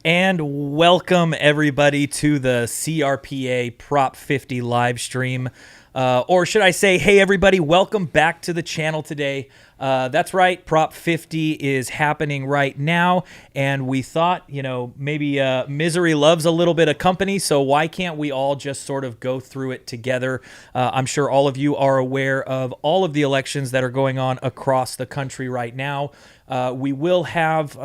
And welcome everybody to the CRPA Prop 50 live stream. Or should I say, hey everybody, welcome back to the channel today. That's right, Prop 50 is happening right now, and we thought, maybe misery loves a little bit of company, so why can't we all just sort of go through it together? I'm sure all of you are aware of all of the elections that are going on across the country right now. We will have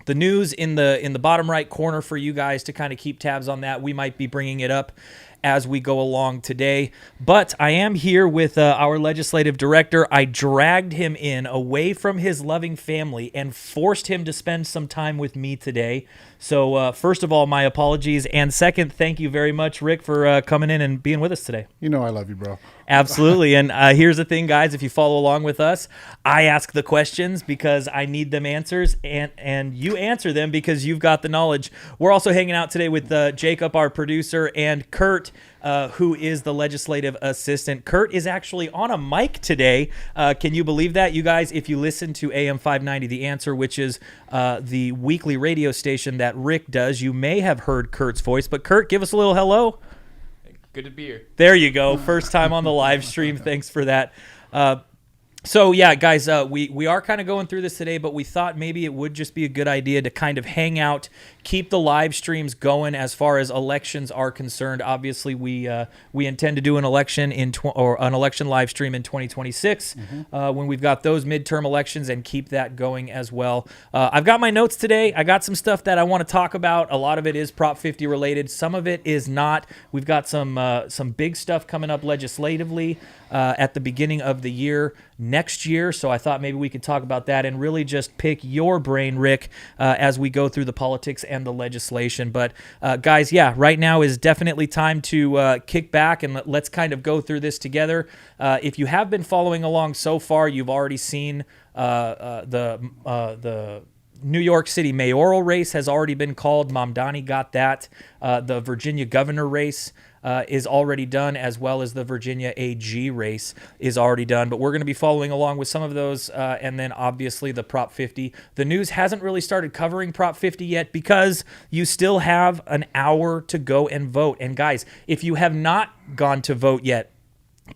the news in the bottom right corner for you guys to kind of keep tabs on that. We might be bringing it up as we go along today. But I am here with our legislative director. I dragged him in away from his loving family and forced him to spend some time with me today. So first of all, my apologies. And second, thank you very much, Rick, for coming in and being with us today. You know I love you, bro. Absolutely. And here's the thing, guys. If you follow along with us, I ask the questions because I need them answers, and you answer them because you've got the knowledge. We're also hanging out today with Jacob, our producer, and Kurt, who is the legislative assistant. Kurt is actually on a mic today. Can you believe that? You guys, if you listen to AM 590 The Answer, which is the weekly radio station that Rick does, you may have heard Kurt's voice. But Kurt, give us a little hello. Good to be here. There you go. First time on the live stream. Thanks for that. So yeah, guys, we are kind of going through this today, but we thought maybe it would just be a good idea to kind of hang out, keep the live streams going as far as elections are concerned. Obviously, we intend to do an election an election live stream in 2026 when we've got those midterm elections, and keep that going as well. I've got my notes today. I got some stuff that I want to talk about. A lot of it is Prop 50 related. Some of it is not. We've got some big stuff coming up legislatively at the beginning of the year next year, so I thought maybe we could talk about that and really just pick your brain, Rick, as we go through the politics and the legislation. But guys, yeah, right now is definitely time to kick back and let's kind of go through this together. If you have been following along so far, you've already seen the New York City mayoral race has already been called. Mamdani got that. The Virginia governor race is already done, as well as the Virginia AG race is already done. But we're going to be following along with some of those, and then obviously the Prop 50. The news hasn't really started covering Prop 50 yet because you still have an hour to go and vote. And guys, if you have not gone to vote yet,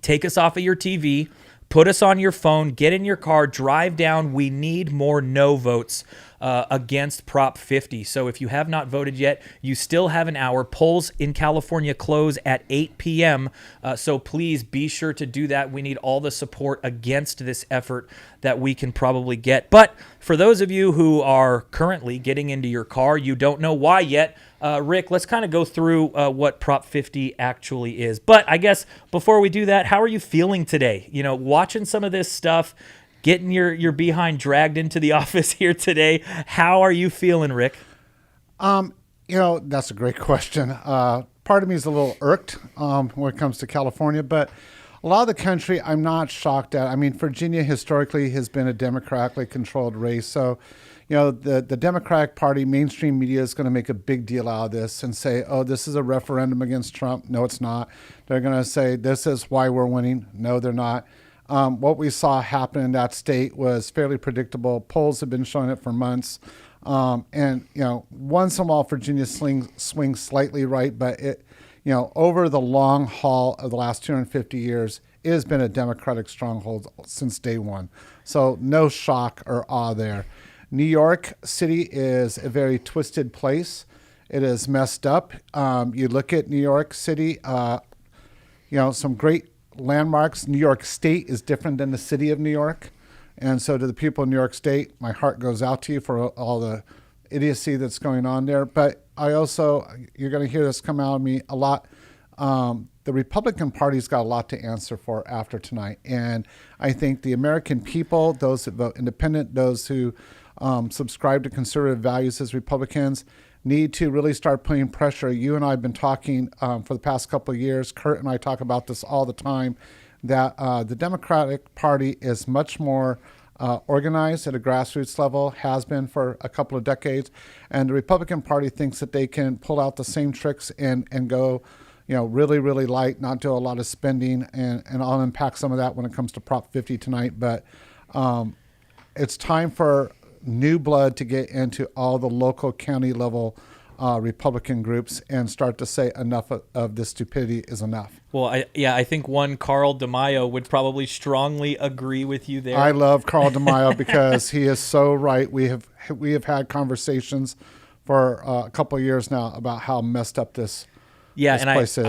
take us off of your TV, put us on your phone, get in your car, drive down. We need more no votes against Prop 50. So if you have not voted yet, you still have an hour. Polls in California close at 8 p.m. So please be sure to do that. We need all the support against this effort that we can probably get. But for those of you who are currently getting into your car, you don't know why yet, Rick, let's kind of go through what Prop 50 actually is. But I guess before we do that, how are you feeling today? Watching some of this stuff, getting your behind dragged into the office here today. How are you feeling, Rick? That's a great question. Part of me is a little irked when it comes to California, but a lot of the country I'm not shocked at. I mean, Virginia historically has been a democratically controlled race. So, the Democratic Party, mainstream media is going to make a big deal out of this and say, oh, this is a referendum against Trump. No, it's not. They're going to say this is why we're winning. No, they're not. What we saw happen in that state was fairly predictable. Polls have been showing it for months. And once in a while Virginia swings slightly right, but over the long haul of the last 250 years, it has been a Democratic stronghold since day one. So no shock or awe there. New York City is a very twisted place. It is messed up. You look at New York City, some great landmarks. New York State is different than the city of New York. And so to the people in New York State, my heart goes out to you for all the idiocy that's going on there. But you're going to hear this come out of me a lot. The Republican Party's got a lot to answer for after tonight. And I think the American people, those that vote independent, those who subscribe to conservative values as Republicans, need to really start putting pressure. You and I have been talking for the past couple of years. Kurt and I talk about this all the time, that the Democratic Party is much more organized at a grassroots level, has been for a couple of decades. And the Republican Party thinks that they can pull out the same tricks and go really, really light, not do a lot of spending, and I'll unpack some of that when it comes to Prop 50 tonight. But it's time for new blood to get into all the local county level Republican groups and start to say enough of this stupidity is enough. Well, I think one Carl DeMaio would probably strongly agree with you there. I love Carl DeMaio because he is so right. We have had conversations for a couple of years now about how messed up this place is.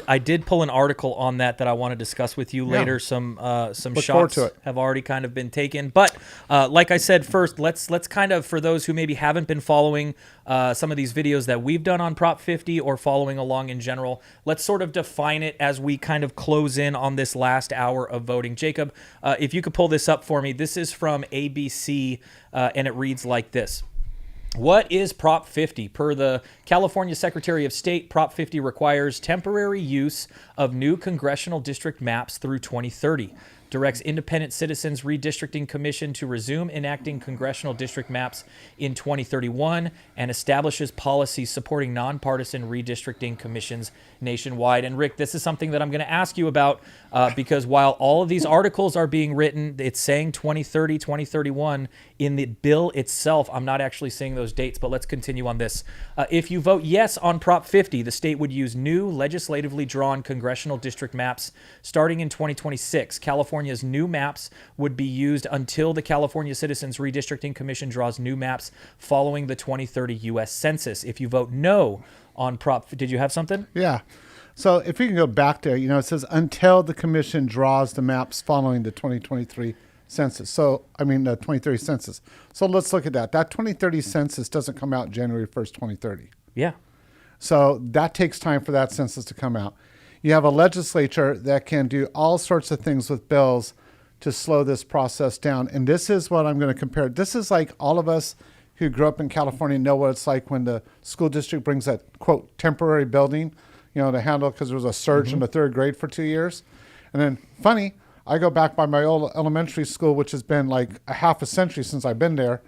I did pull an article on that I want to discuss with you later. Some Look shots to it. have already kind of been taken, but like I said, first let's kind of, for those who maybe haven't been following some of these videos that we've done on Prop 50 or following along in general, let's sort of define it as we kind of close in on this last hour of voting. Jacob, if you could pull this up for me. This is from ABC, and it reads like this. What is Prop 50? Per the California Secretary of State, Prop 50 requires temporary use of new congressional district maps through 2030, directs Independent Citizens Redistricting Commission to resume enacting congressional district maps in 2031, and establishes policies supporting nonpartisan redistricting commissions nationwide. And Rick, this is something that I'm going to ask you about because while all of these articles are being written, it's saying 2030, 2031 in the bill itself. I'm not actually seeing those dates, but let's continue on this. If you vote yes on Prop 50, the state would use new legislatively drawn congressional district maps starting in 2026. California's new maps would be used until the California Citizens Redistricting Commission draws new maps following the 2030 U.S. Census. If you vote no on Prop, did you have something? Yeah. So if we can go back there, it says until the commission draws the maps following the 2023 census. So, the 2030 census. So let's look at that. That 2030 census doesn't come out January 1st, 2030. Yeah. So that takes time for that census to come out. You have a legislature that can do all sorts of things with bills to slow this process down. And this is what I'm going to compare. This is like all of us who grew up in California know what it's like when the school district brings that, quote, temporary building, to handle, because there was a surge in the third grade for 2 years. And then, funny, I go back by my old elementary school, which has been like a half a century since I've been there,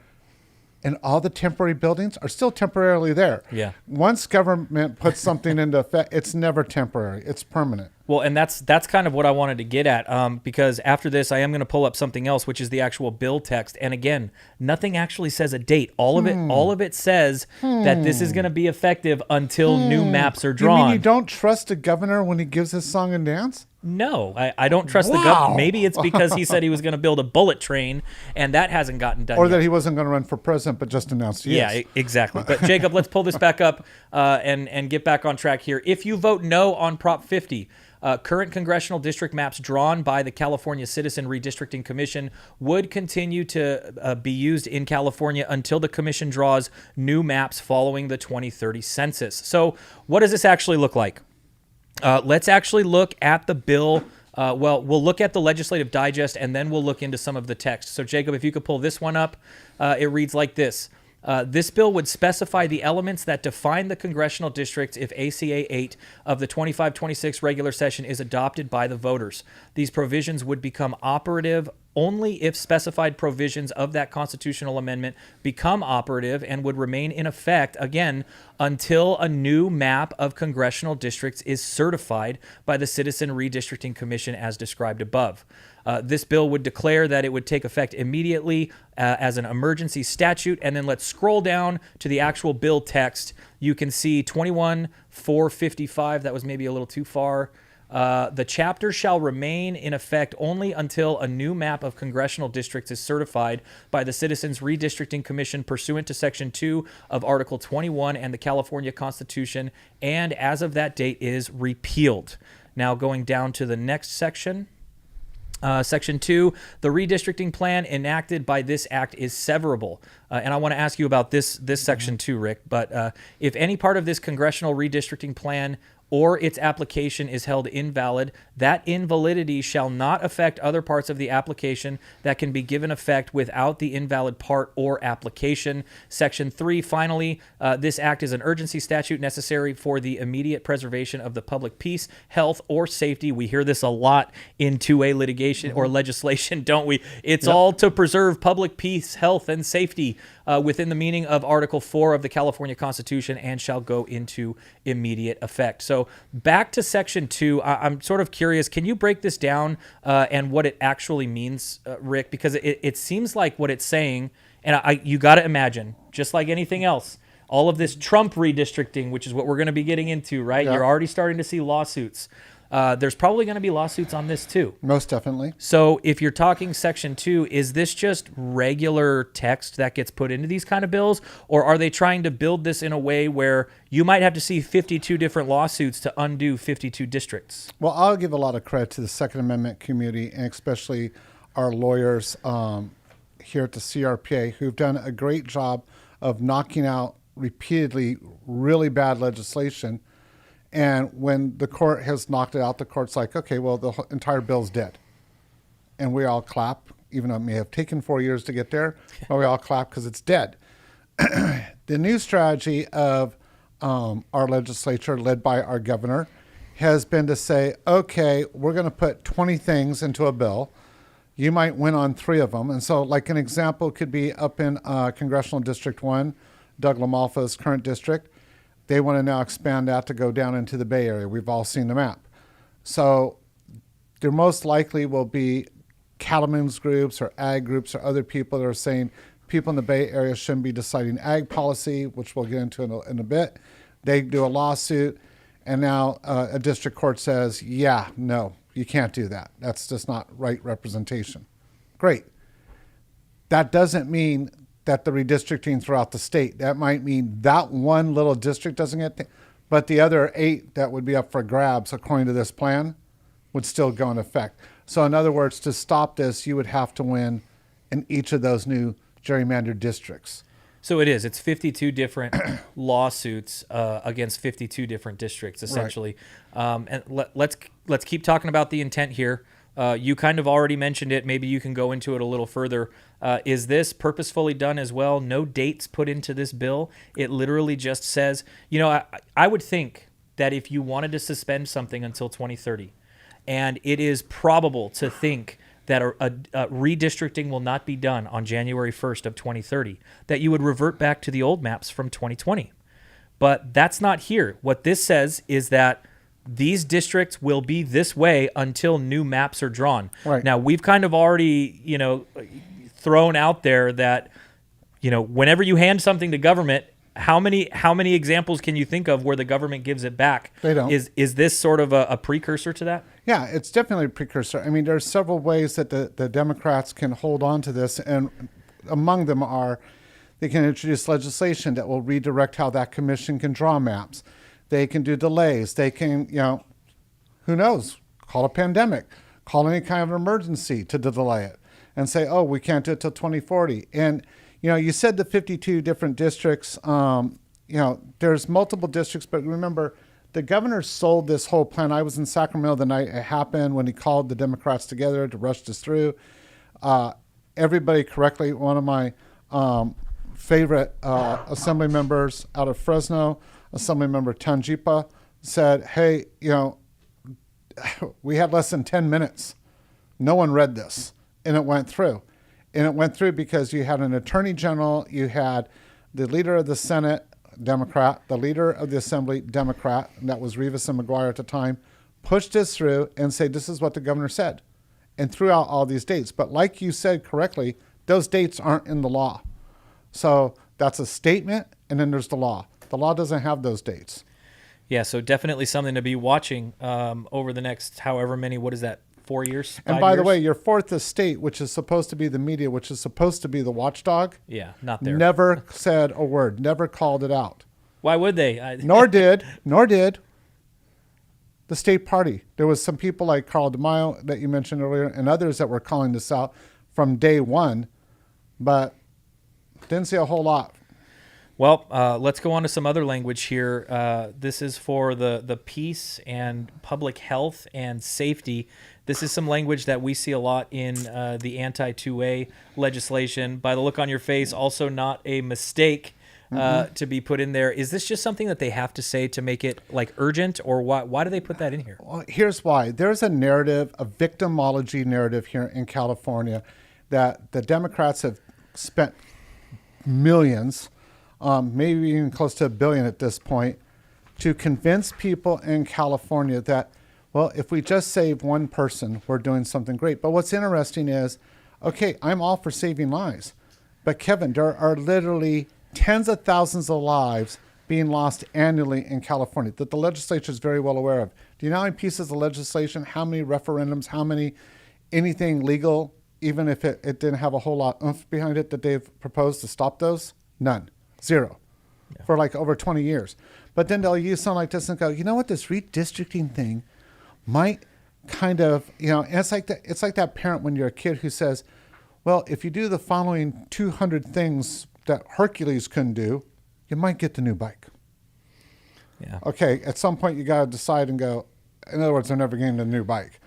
and all the temporary buildings are still temporarily there. Yeah. Once government puts something into effect, it's never temporary. It's permanent. Well, and that's kind of what I wanted to get at, because after this, I am going to pull up something else, which is the actual bill text. And again, nothing actually says a date. All of it says that this is going to be effective until new maps are drawn. You mean you don't trust the governor when he gives his song and dance? No, I don't trust the governor. Maybe it's because he said he was going to build a bullet train, and that hasn't gotten done or yet. That he wasn't going to run for president, but just announced he is. Yeah, exactly. But Jacob, let's pull this back up and get back on track here. If you vote no on Prop 50, current congressional district maps drawn by the California Citizen Redistricting Commission would continue to be used in California until the commission draws new maps following the 2030 census. So what does this actually look like? Let's actually look at the bill. We'll look at the legislative digest, and then we'll look into some of the text. So Jacob, if you could pull this one up, it reads like this. This bill would specify the elements that define the congressional districts if ACA 8 of the 25-26 regular session is adopted by the voters. These provisions would become operative only if specified provisions of that constitutional amendment become operative and would remain in effect, again, until a new map of congressional districts is certified by the Citizen Redistricting Commission as described above. This bill would declare that it would take effect immediately as an emergency statute. And then let's scroll down to the actual bill text. You can see 21-455. That was maybe a little too far. The chapter shall remain in effect only until a new map of congressional districts is certified by the Citizens Redistricting Commission pursuant to Section 2 of Article 21 and the California Constitution, and as of that date is repealed. Now going down to the next section. Section 2, the redistricting plan enacted by this act is severable. And I want to ask you about this section too, Rick. But if any part of this congressional redistricting plan or its application is held invalid, that invalidity shall not affect other parts of the application that can be given effect without the invalid part or application. Section 3, finally, this act is an urgency statute necessary for the immediate preservation of the public peace, health, or safety. We hear this a lot in 2A litigation or legislation, don't we? It's all to preserve public peace, health, and safety within the meaning of Article 4 of the California Constitution and shall go into immediate effect. So back to Section 2, I'm sort of curious, can you break this down and what it actually means, Rick? Because it seems like what it's saying, and you got to imagine, just like anything else, all of this Trump redistricting, which is what we're going to be getting into, right? Yeah. You're already starting to see lawsuits. There's probably going to be lawsuits on this too. Most definitely. So if you're talking Section 2, is this just regular text that gets put into these kind of bills? Or are they trying to build this in a way where you might have to see 52 different lawsuits to undo 52 districts? Well, I'll give a lot of credit to the Second Amendment community and especially our lawyers here at the CRPA who've done a great job of knocking out repeatedly really bad legislation. And when the court has knocked it out, the court's like, okay, well, the entire bill's dead. And we all clap, even though it may have taken 4 years to get there, but we all clap because it's dead. The new strategy of our legislature, led by our governor, has been to say, okay, we're going to put 20 things into a bill. You might win on 3 of them. And so like an example could be up in Congressional District 1, Doug LaMalfa's current district. They want to now expand that to go down into the Bay Area. We've all seen the map. So there most likely will be cattlemen's groups or ag groups or other people that are saying people in the Bay Area shouldn't be deciding ag policy, which we'll get into in a bit. They do a lawsuit, and now a district court says, yeah, no, you can't do that. That's just not right representation. Great. That doesn't mean that the redistricting throughout the state. That might mean that one little district doesn't get, but the other 8 that would be up for grabs according to this plan would still go in effect. So in other words, to stop this, you would have to win in each of those new gerrymandered districts. So it is. It's 52 different lawsuits against 52 different districts, essentially. Right. And let's keep talking about the intent here. You kind of already mentioned it. Maybe you can go into it a little further. Is this purposefully done as well? No dates put into this bill. It literally just says, I would think that if you wanted to suspend something until 2030, and it is probable to think that a redistricting will not be done on January 1st of 2030, that you would revert back to the old maps from 2020. But that's not here. What this says is that these districts will be this way until new maps are drawn. Right. Now, we've kind of already, thrown out there that, whenever you hand something to government, how many examples can you think of where the government gives it back? They don't. Is this sort of a precursor to that? Yeah, it's definitely a precursor. I mean, there's several ways that the Democrats can hold on to this, and among them are they can introduce legislation that will redirect how that commission can draw maps. They can do delays. They can, who knows, call a pandemic, call any kind of emergency to delay it and say, oh, we can't do it till 2040. And, you said the 52 different districts, there's multiple districts, but remember, the governor sold this whole plan. I was in Sacramento the night it happened when he called the Democrats together to rush this through. Everybody correctly, one of my favorite assembly members out of Fresno, Assemblymember Tanjipa, said, hey, we had less than 10 minutes. No one read this. and it went through. And it went through because you had an attorney general, you had the leader of the Senate, Democrat, the leader of the Assembly, Democrat, and that was Rivas and McGuire at the time, pushed this through and said, this is what the governor said, and threw out all these dates. But like you said correctly, those dates aren't in the law. So that's a statement, and then there's the law. The law doesn't have those dates. Yeah, so definitely something to be watching over the next however many, what is that, 4 years? And by the way, your fourth estate, which is supposed to be the media, which is supposed to be the watchdog, yeah, not there. never said a word, never called it out. Why would they? Nor did the state party. There was some people like Carl DeMaio that you mentioned earlier and others that were calling this out from day one, but didn't see a whole lot. Well, let's go on to some other language here. This is for the peace and public health and safety. This is some language that we see a lot in the anti-2A legislation. By the look on your face, also not a mistake to be put in there. Is this just something that they have to say to make it like urgent, or why do they put that in here? Well, here's why. There's a narrative, a victimology narrative here in California that the Democrats have spent millions, maybe even close to $1 billion at this point, to convince people in California that, well, if we just save one person, we're doing something great. But what's interesting is, okay, I'm all for saving lives. But Kevin, there are literally tens of thousands of lives being lost annually in California that the legislature is very well aware of. Do you know how many pieces of legislation, how many referendums, how many anything legal, even if it didn't have a whole lot oomph behind it, that they've proposed to stop those? None. Zero. Yeah. For like over 20 years. But then they'll use something like this and go, you know what, this redistricting thing might kind of, and it's like that parent when you're a kid who says, well, if you do the following 200 things that Hercules couldn't do, you might get the new bike. Yeah. Okay, at some point you got to decide and go, in other words, they're never getting a new bike.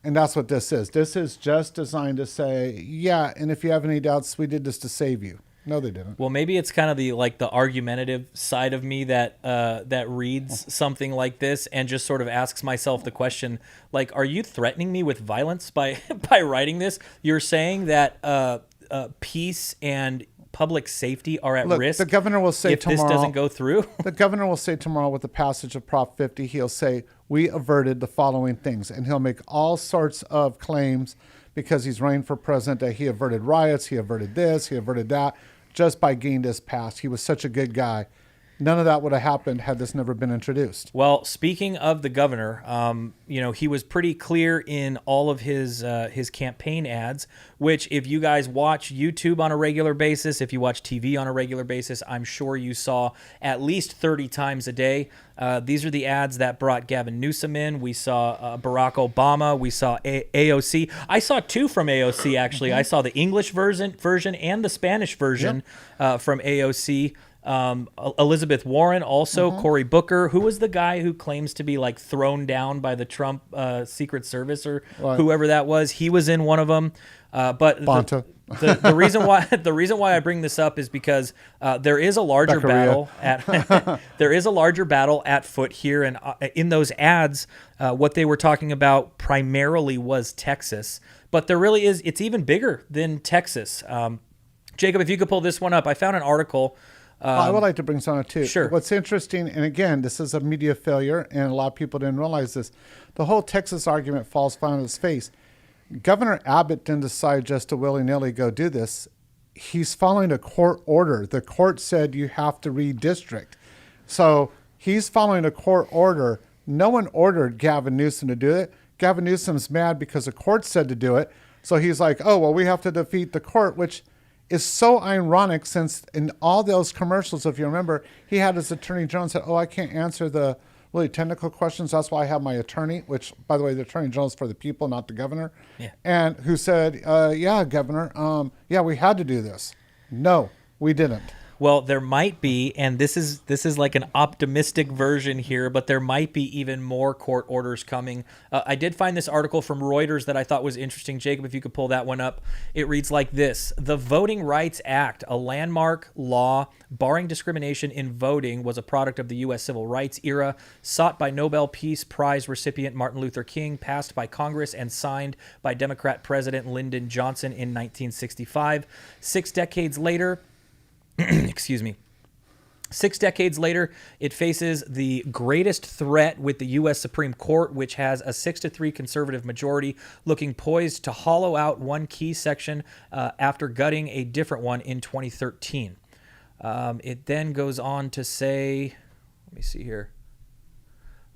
And that's what this is. This is just designed to say, yeah, and if you have any doubts, we did this to save you. No, they didn't. Well, maybe it's kind of the argumentative side of me that reads something like this and just sort of asks myself the question, like, are you threatening me with violence by writing this? You're saying that peace and public safety are at risk. The governor will say if tomorrow, this doesn't go through. The governor will say tomorrow with the passage of Prop 50, he'll say, we averted the following things. And he'll make all sorts of claims because he's running for president that he averted riots, he averted this, he averted that, just by getting this passed. He was such a good guy. None of that would have happened had this never been introduced. Well, speaking of the governor, he was pretty clear in all of his campaign ads, which if you guys watch YouTube on a regular basis, if you watch TV on a regular basis, I'm sure you saw at least 30 times a day. These are the ads that brought Gavin Newsom in. We saw Barack Obama. We saw AOC. I saw two from AOC, actually. I saw the English version and the Spanish version from AOC. Elizabeth Warren, also Cory Booker, who was the guy who claims to be like thrown down by the Trump Secret Service or whoever that was. He was in one of them. But the reason why I bring this up is because there is a larger battle at foot here, and in those ads, what they were talking about primarily was Texas, but there really is. It's even bigger than Texas. Jacob, if you could pull this one up, I found an article. I would like to bring some up too. Sure. What's interesting, and again, this is a media failure, and a lot of people didn't realize this. The whole Texas argument falls flat on its face. Governor Abbott didn't decide just to willy-nilly go do this. He's following a court order. The court said you have to redistrict. So he's following a court order. No one ordered Gavin Newsom to do it. Gavin Newsom's mad because the court said to do it. So he's like, oh, well, we have to defeat the court, which is so ironic since in all those commercials, if you remember, he had his attorney general said, oh, I can't answer the really technical questions. That's why I have my attorney, which, by the way, the attorney general is for the people, not the governor. Yeah. And who said, yeah, governor, yeah, we had to do this. No, we didn't. Well, there might be, and this is like an optimistic version here, but there might be even more court orders coming. I did find this article from Reuters that I thought was interesting. Jacob, if you could pull that one up. It reads like this: The Voting Rights Act, a landmark law barring discrimination in voting, was a product of the U.S. Civil Rights era, sought by Nobel Peace Prize recipient Martin Luther King, passed by Congress, and signed by Democrat President Lyndon Johnson in 1965. 6 decades later, excuse me. 6 decades later, it faces the greatest threat with the U.S. Supreme Court, which has a 6-3 conservative majority, looking poised to hollow out one key section after gutting a different one in 2013. It then goes on to say, let me see here.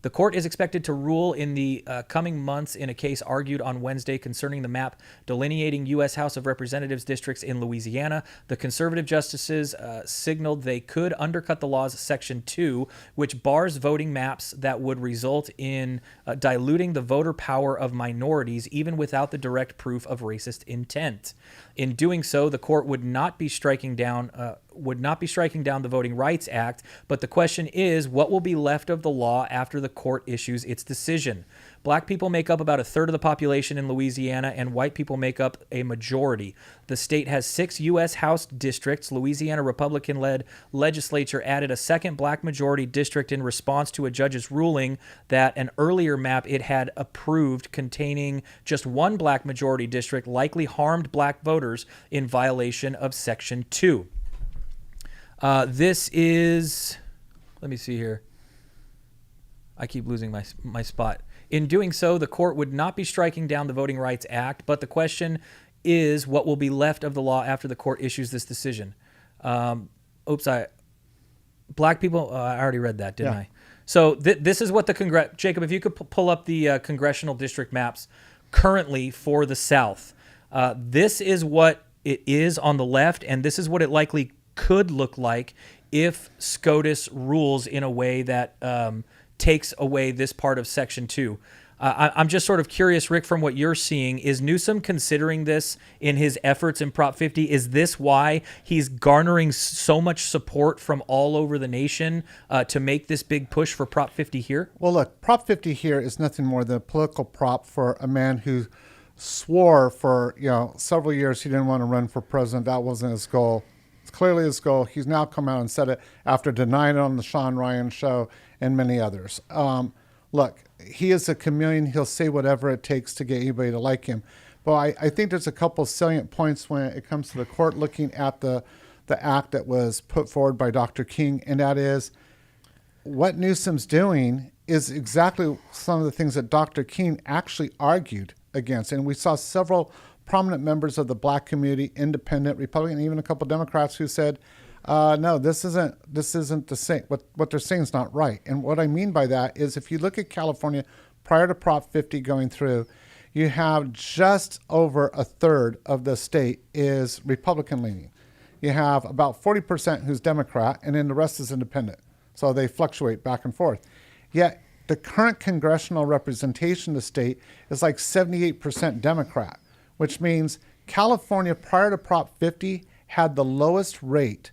The court is expected to rule in the coming months in a case argued on Wednesday concerning the map delineating U.S. House of Representatives districts in Louisiana. The conservative justices signaled they could undercut the law's Section 2, which bars voting maps that would result in diluting the voter power of minorities, even without the direct proof of racist intent. In doing so, the court would not be striking down the Voting Rights Act, but the question is, what will be left of the law after the court issues its decision? Black people make up about a third of the population in Louisiana, and white people make up a majority. The state has 6 U.S. House districts. Louisiana Republican-led legislature added a second black majority district in response to a judge's ruling that an earlier map it had approved containing just one black majority district likely harmed black voters in violation of Section 2. This is, let me see here. I keep losing my spot. In doing so, the court would not be striking down the Voting Rights Act, but the question is what will be left of the law after the court issues this decision. Black people, I already read that, didn't I? So this is what the Jacob, if you could pull up the congressional district maps currently for the South. This is what it is on the left, and this is what it likely could look like if SCOTUS rules in a way that takes away this part of Section 2. I'm just sort of curious, Rick, from what you're seeing, is Newsom considering this in his efforts in Prop 50? Is this why he's garnering so much support from all over the nation to make this big push for Prop 50 here? Well, look, Prop 50 here is nothing more than a political prop for a man who swore for several years he didn't want to run for president. That wasn't his goal. It's clearly his goal. He's now come out and said it after denying it on the Sean Ryan show and many others. Look, he is a chameleon. He'll say whatever it takes to get anybody to like him. But I think there's a couple salient points when it comes to the court looking at the act that was put forward by Dr. King, and that is what Newsom's doing is exactly some of the things that Dr. King actually argued against. And we saw several prominent members of the black community, independent, Republican, even a couple Democrats who said, no, this isn't the same. What they're saying is not right. And what I mean by that is if you look at California prior to Prop 50 going through, you have just over a third of the state is Republican leaning. You have about 40% who's Democrat, and then the rest is independent. So they fluctuate back and forth. Yet the current congressional representation of the state is like 78% Democrat, which means California prior to Prop 50 had the lowest rate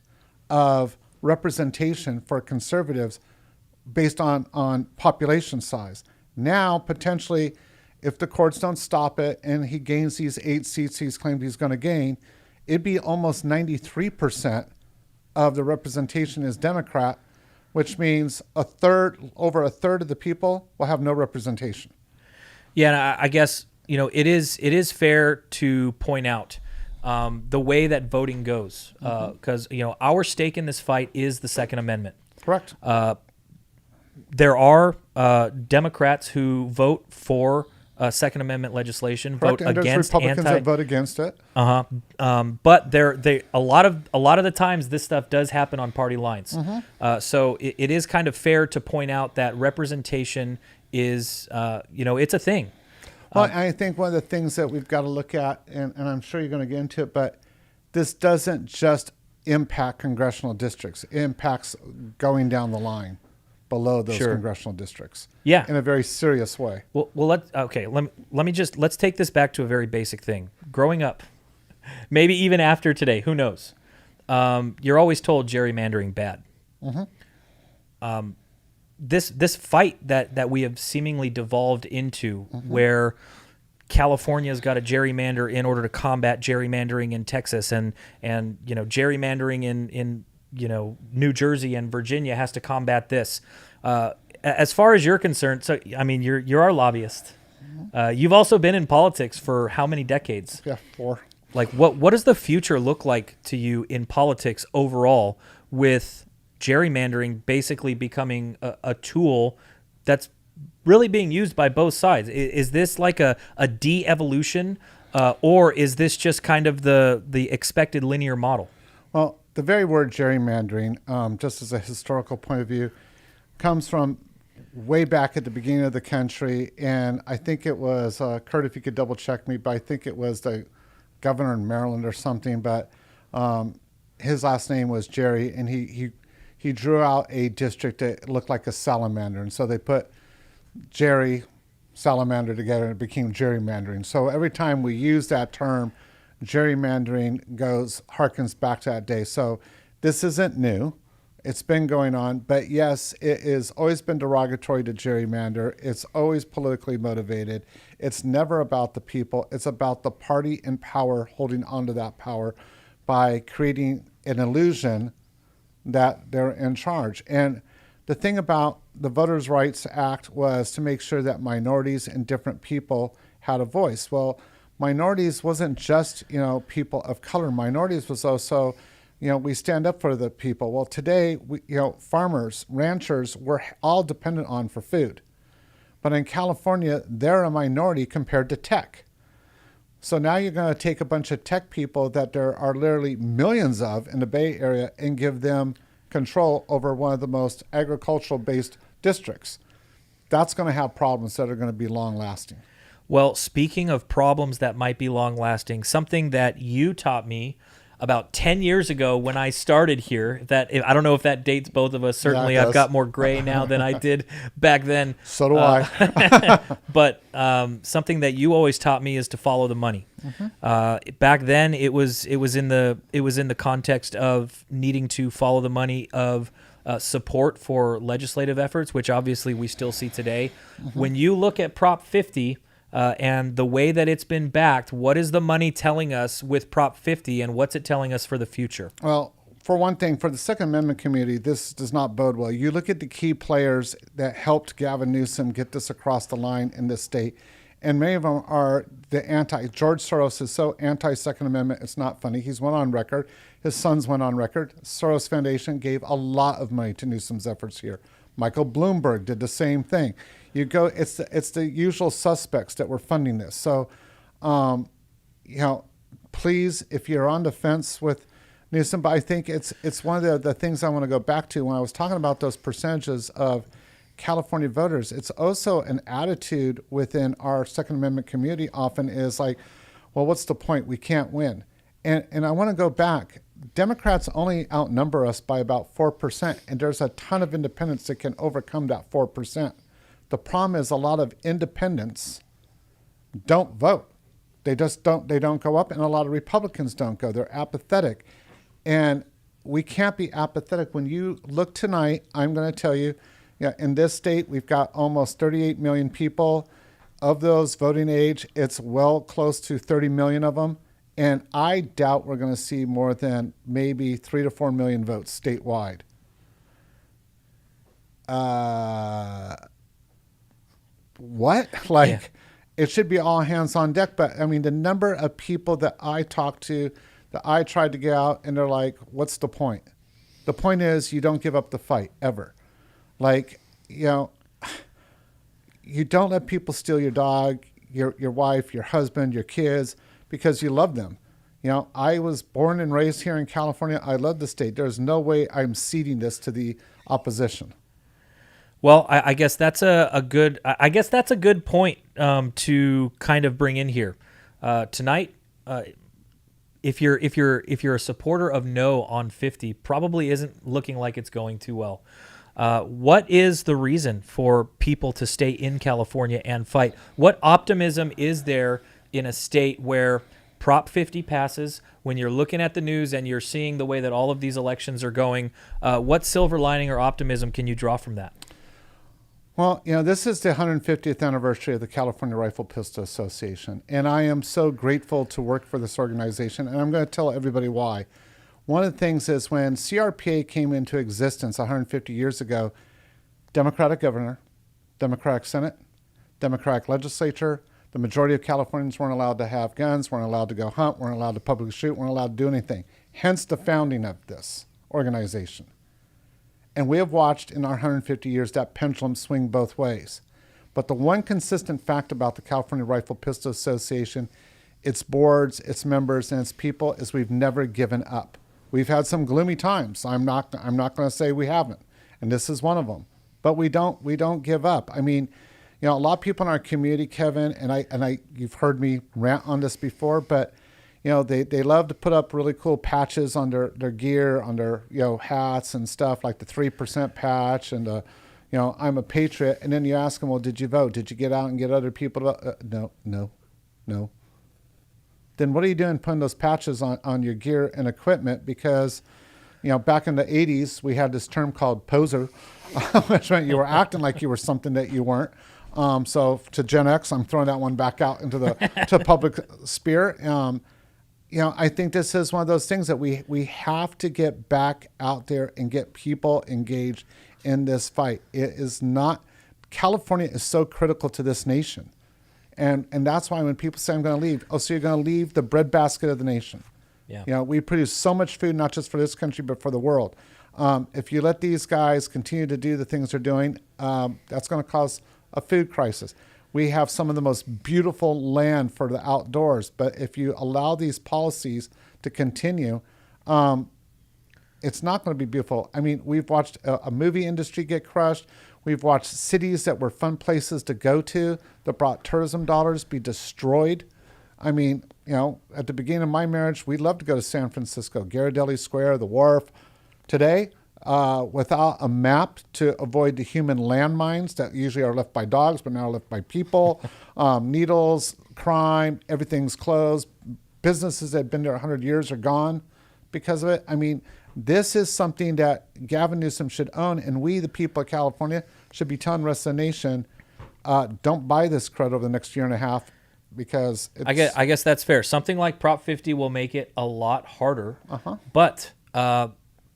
of representation for conservatives based on population size. Now, potentially, if the courts don't stop it and he gains these 8 seats he's claimed he's going to gain, it'd be almost 93% of the representation is Democrat, which means over a third of the people will have no representation. Yeah, and I guess it is fair to point out the way that voting goes, because our stake in this fight is the Second Amendment. Correct. There are Democrats who vote for Second Amendment legislation, Correct. vote and against there's Republicans that vote against it. But a lot of the times this stuff does happen on party lines. So it is kind of fair to point out that representation is it's a thing. Well, I think one of the things that we've got to look at, and I'm sure you're going to get into it, but this doesn't just impact congressional districts. It impacts going down the line below those congressional districts. Yeah. In a very serious way. Well, let's take this back to a very basic thing. Growing up, maybe even after today, who knows? you're always told gerrymandering bad. This fight that we have seemingly devolved into, where California's got a gerrymander in order to combat gerrymandering in Texas, and gerrymandering in New Jersey and Virginia has to combat this. As far as you're concerned, so I mean, you're our lobbyist. You've also been in politics for how many decades? Yeah, 4. Like, what does the future look like to you in politics overall, with gerrymandering basically becoming a tool that's really being used by both sides? Is this like a de-evolution, or is this just kind of the expected linear model? Well, the very word gerrymandering, just as a historical point of view, comes from way back at the beginning of the country. And I think it was, Kurt, if you could double check me, but I think it was the governor in Maryland or something, but his last name was Jerry, and he drew out a district that looked like a salamander. And so they put Jerry, salamander together, and it became gerrymandering. So every time we use that term, gerrymandering harkens back to that day. So this isn't new. It's been going on, but yes, it has always been derogatory to gerrymander. It's always politically motivated. It's never about the people. It's about the party in power holding onto that power by creating an illusion that they're in charge. And the thing about the Voters' Rights Act was to make sure that minorities and different people had a voice. Well, minorities wasn't just, people of color. Minorities was also, we stand up for the people. Well, today, farmers, ranchers, we're all dependent on for food. But in California, they're a minority compared to tech. So now you're going to take a bunch of tech people that there are literally millions of in the Bay Area and give them control over one of the most agricultural-based districts. That's going to have problems that are going to be long-lasting. Well, speaking of problems that might be long-lasting, something that you taught me about 10 years ago when I started here, that I don't know if that dates both of us. Certainly, Yeah, I've got more gray now than I did back then. So do I. But something that you always taught me is to follow the money. Back then, it was in the context of needing to follow the money of support for legislative efforts, which obviously we still see today. When you look at Prop 50. And the way that it's been backed, what is the money telling us with Prop 50, and what's it telling us for the future? Well, for one thing, for the Second Amendment community, this does not bode well. You look at the key players that helped Gavin Newsom get this across the line in this state, and many of them are George Soros is so anti-Second Amendment, it's not funny. He's went on record. His sons went on record. Soros Foundation gave a lot of money to Newsom's efforts here. Michael Bloomberg did the same thing. It's the usual suspects that were funding this. So, please, if you're on the fence with Newsom, but I think it's one of the things I want to go back to when I was talking about those percentages of California voters. It's also an attitude within our Second Amendment community often is like, well, what's the point? We can't win. And I want to go back. Democrats only outnumber us by about 4%, and there's a ton of independents that can overcome that 4%. The problem is a lot of independents don't vote. They don't go up, and a lot of Republicans don't go. They're apathetic. And we can't be apathetic. When you look tonight, I'm going to tell you, in this state, we've got almost 38 million people. Of those voting age, it's well close to 30 million of them. And I doubt we're going to see more than maybe 3 to 4 million votes statewide. What? It should be all hands on deck. But I mean, the number of people that I talked to, that I tried to get out, and they're like, what's the point? The point is you don't give up the fight ever. You don't let people steal your dog, your wife, your husband, your kids, because you love them. I was born and raised here in California. I love the state. There's no way I'm ceding this to the opposition. Well, I guess that's a good point to kind of bring in here tonight. If you're a supporter of no on 50, probably isn't looking like it's going too well. What is the reason for people to stay in California and fight? What optimism is there in a state where Prop 50 passes, when you're looking at the news and you're seeing the way that all of these elections are going, what silver lining or optimism can you draw from that? Well, this is the 150th anniversary of the California Rifle Pistol Association, and I am so grateful to work for this organization, and I'm going to tell everybody why. One of the things is when CRPA came into existence 150 years ago, Democratic governor, Democratic Senate, Democratic legislature, the majority of Californians weren't allowed to have guns, weren't allowed to go hunt, weren't allowed to publicly shoot, weren't allowed to do anything. Hence the founding of this organization. And we have watched in our 150 years that pendulum swing both ways. But the one consistent fact about the California Rifle Pistol Association, its boards, its members, and its people is we've never given up. We've had some gloomy times. I'm not going to say we haven't, and this is one of them. But we don't give up. I mean, a lot of people in our community, Kevin, and I, you've heard me rant on this before, but they love to put up really cool patches on their gear, on their hats and stuff, like the 3% patch and the I'm a patriot. And then you ask them, well, did you vote? Did you get out and get other people to no. Then what are you doing putting those patches on your gear and equipment? Because back in the 80s, we had this term called poser, which meant you were acting like you were something that you weren't. So to Gen X, I'm throwing that one back out into the to public sphere. I think this is one of those things that we have to get back out there and get people engaged in this fight. It is not, California is so critical to this nation. And that's why when people say I'm going to leave, so you're going to leave the breadbasket of the nation. Yeah. We produce so much food, not just for this country, but for the world. If you let these guys continue to do the things they're doing, that's going to cause a food crisis. We have some of the most beautiful land for the outdoors, but if you allow these policies to continue, it's not going to be beautiful. I mean, we've watched a movie industry get crushed. We've watched cities that were fun places to go to that brought tourism dollars be destroyed. I mean, at the beginning of my marriage, we loved to go to San Francisco, Ghirardelli Square, the Wharf. Today, without a map to avoid the human landmines that usually are left by dogs, but now are left by people, needles, crime, everything's closed. Businesses that have been there 100 years are gone because of it. I mean, this is something that Gavin Newsom should own, and we, the people of California, should be telling the rest of the nation, don't buy this crud over the next year and a half because it's... I guess that's fair. Something like Prop 50 will make it a lot harder. But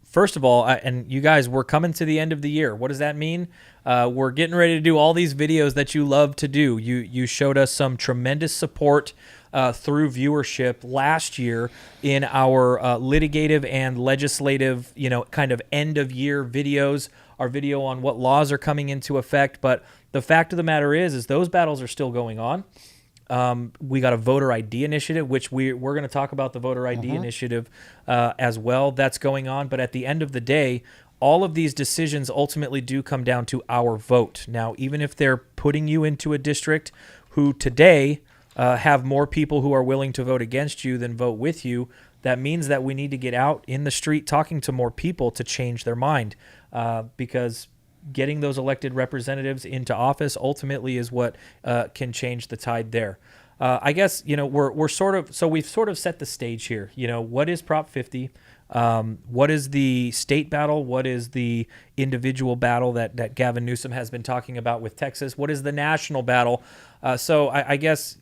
first of all, and you guys, we're coming to the end of the year. What does that mean? We're getting ready to do all these videos that you love to do. You showed us some tremendous support through viewership last year in our litigative and legislative, kind of end of year videos, our video on what laws are coming into effect. But the fact of the matter is those battles are still going on. We got a voter ID initiative, which we're going to talk about the voter ID initiative as well. That's going on. But at the end of the day, all of these decisions ultimately do come down to our vote. Now, even if they're putting you into a district who today have more people who are willing to vote against you than vote with you, that means that we need to get out in the street talking to more people to change their mind because getting those elected representatives into office ultimately is what can change the tide there. I guess, we've sort of set the stage here. What is Prop 50? What is the state battle? What is the individual battle that Gavin Newsom has been talking about with Texas? What is the national battle? So I guess,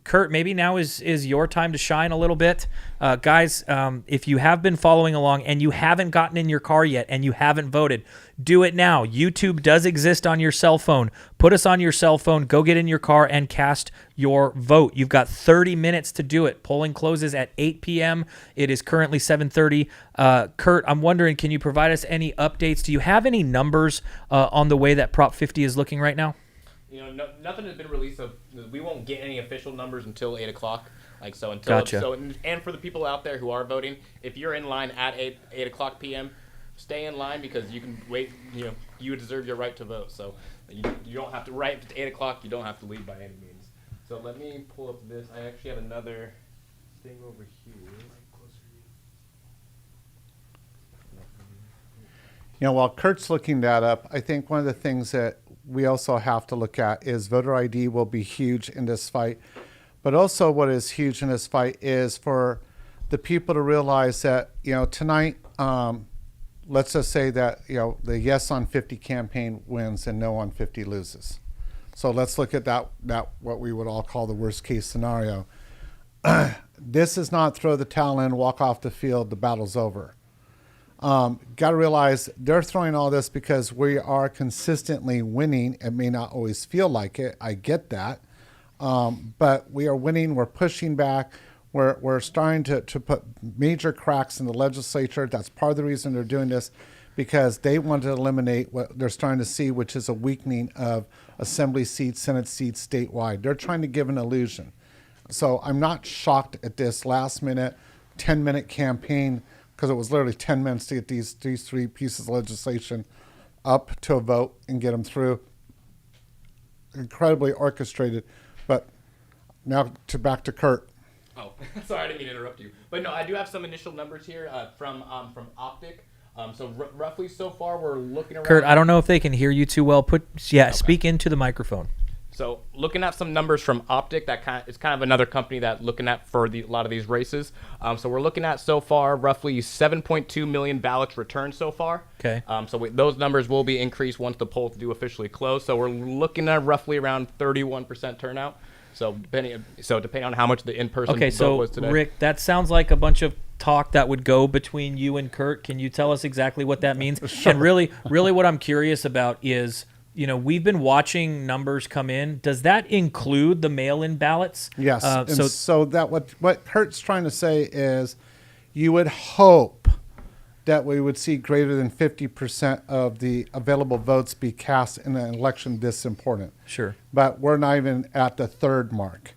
Kurt, maybe now is your time to shine a little bit. Guys, if you have been following along and you haven't gotten in your car yet and you haven't voted, do it now. YouTube does exist on your cell phone. Put us on your cell phone. Go get in your car and cast your vote. You've got 30 minutes to do it. Polling closes at 8 p.m. It is currently 7:30. Kurt, I'm wondering, can you provide us any updates? Do you have any numbers on the way that Prop 50 is looking right now? Nothing has been released. So we won't get any official numbers until 8 o'clock. Gotcha. And for the people out there who are voting, if you're in line at 8 o'clock p.m., stay in line because you can wait. You deserve your right to vote. So you don't have to. Right at 8 o'clock, you don't have to leave by any means. So let me pull up this. I actually have another thing over here. While Kurt's looking that up, I think one of the things that we also have to look at is voter ID will be huge in this fight. But also what is huge in this fight is for the people to realize that, tonight, let's just say that, the yes on 50 campaign wins and no on 50 loses. So let's look at that what we would all call the worst case scenario. This is not throw the towel in, walk off the field, the battle's over. Got to realize they're throwing all this because we are consistently winning. It may not always feel like it. I get that. But we are winning. We're pushing back. We're starting to put major cracks in the legislature. That's part of the reason they're doing this, because they want to eliminate what they're starting to see, which is a weakening of assembly seats, Senate seats statewide. They're trying to give an illusion. So I'm not shocked at this last minute, 10-minute campaign, because it was literally 10 minutes to get these three pieces of legislation up to a vote and get them through. Incredibly orchestrated. But now back to Kurt. Oh, sorry, I didn't mean to interrupt you. But no, I do have some initial numbers here from Optic. So roughly so far, we're looking around. Kurt, I don't know if they can hear you too well. Speak into the microphone. So looking at some numbers from Optic, it's kind of another company that looking at for a lot of these races. So we're looking at so far roughly 7.2 million ballots returned so far. Okay. Those numbers will be increased once the polls do officially close. So we're looking at roughly around 31% turnout. So depending on how much the in-person vote was today. Rick, that sounds like a bunch of talk that would go between you and Kurt. Can you tell us exactly what that means? Sure. And really what I'm curious about is, we've been watching numbers come in. Does that include the mail-in ballots? Yes. So that what Kurt's trying to say is you would hope that we would see greater than 50% of the available votes be cast in an election this important. Sure. But we're not even at the third mark.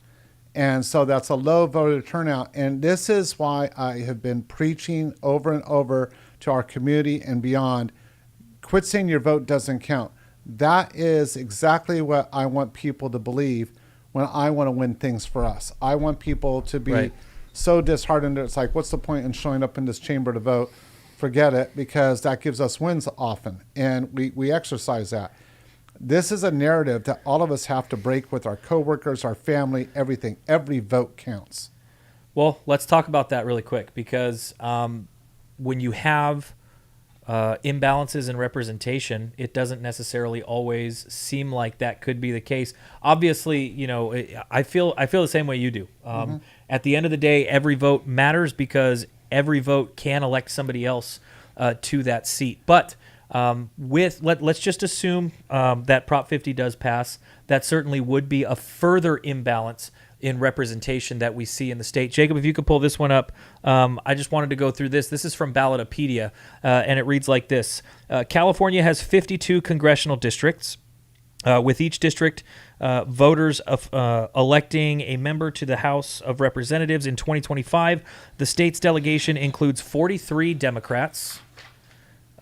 And so that's a low voter turnout. And this is why I have been preaching over and over to our community and beyond, quit saying your vote doesn't count. That is exactly what I want people to believe when I want to win things for us. I want people to be so disheartened that it's like, what's the point in showing up in this chamber to vote? Forget it, because that gives us wins often, and we exercise that. This is a narrative that all of us have to break with our coworkers, our family, everything. Every vote counts. Well, let's talk about that really quick, because when you have imbalances in representation, it doesn't necessarily always seem like that could be the case. Obviously, I feel the same way you do. At the end of the day, every vote matters, because every vote can elect somebody else to that seat. But let's just assume that Prop 50 does pass. That certainly would be a further imbalance in representation that we see in the state. Jacob, if you could pull this one up. I just wanted to go through this. This is from Ballotopedia, and it reads like this. California has 52 congressional districts. With each district, voters electing a member to the House of Representatives in 2025. The state's delegation includes 43 Democrats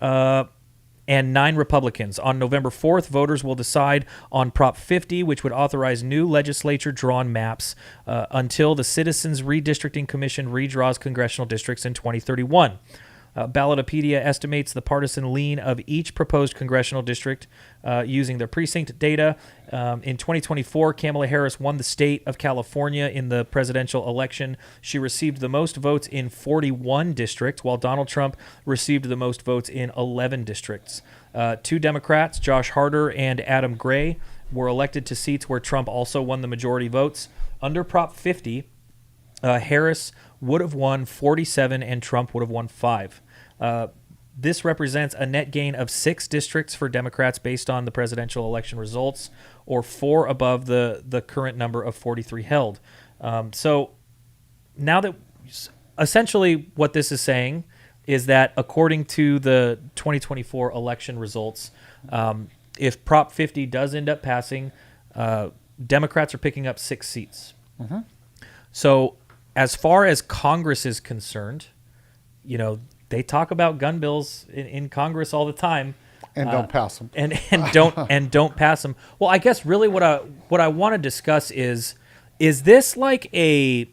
and 9 Republicans. On November 4th, voters will decide on Prop 50, which would authorize new legislature-drawn maps until the Citizens Redistricting Commission redraws congressional districts in 2031. Ballotopedia estimates the partisan lean of each proposed congressional district using their precinct data. In 2024, Kamala Harris won the state of California in the presidential election. She received the most votes in 41 districts, while Donald Trump received the most votes in 11 districts. 2 Democrats, Josh Harder and Adam Gray, were elected to seats where Trump also won the majority votes. Under Prop 50, Harris would have won 47 and Trump would have won 5. This represents a net gain of 6 districts for Democrats based on the presidential election results, or 4 above the current number of 43 held. So now that essentially what this is saying is that according to the 2024 election results, if Prop 50 does end up passing, Democrats are picking up 6 seats. Mm-hmm. So as far as Congress is concerned, they talk about gun bills in Congress all the time, and don't pass them, and don't pass them. Well, I guess really what I want to discuss is this like a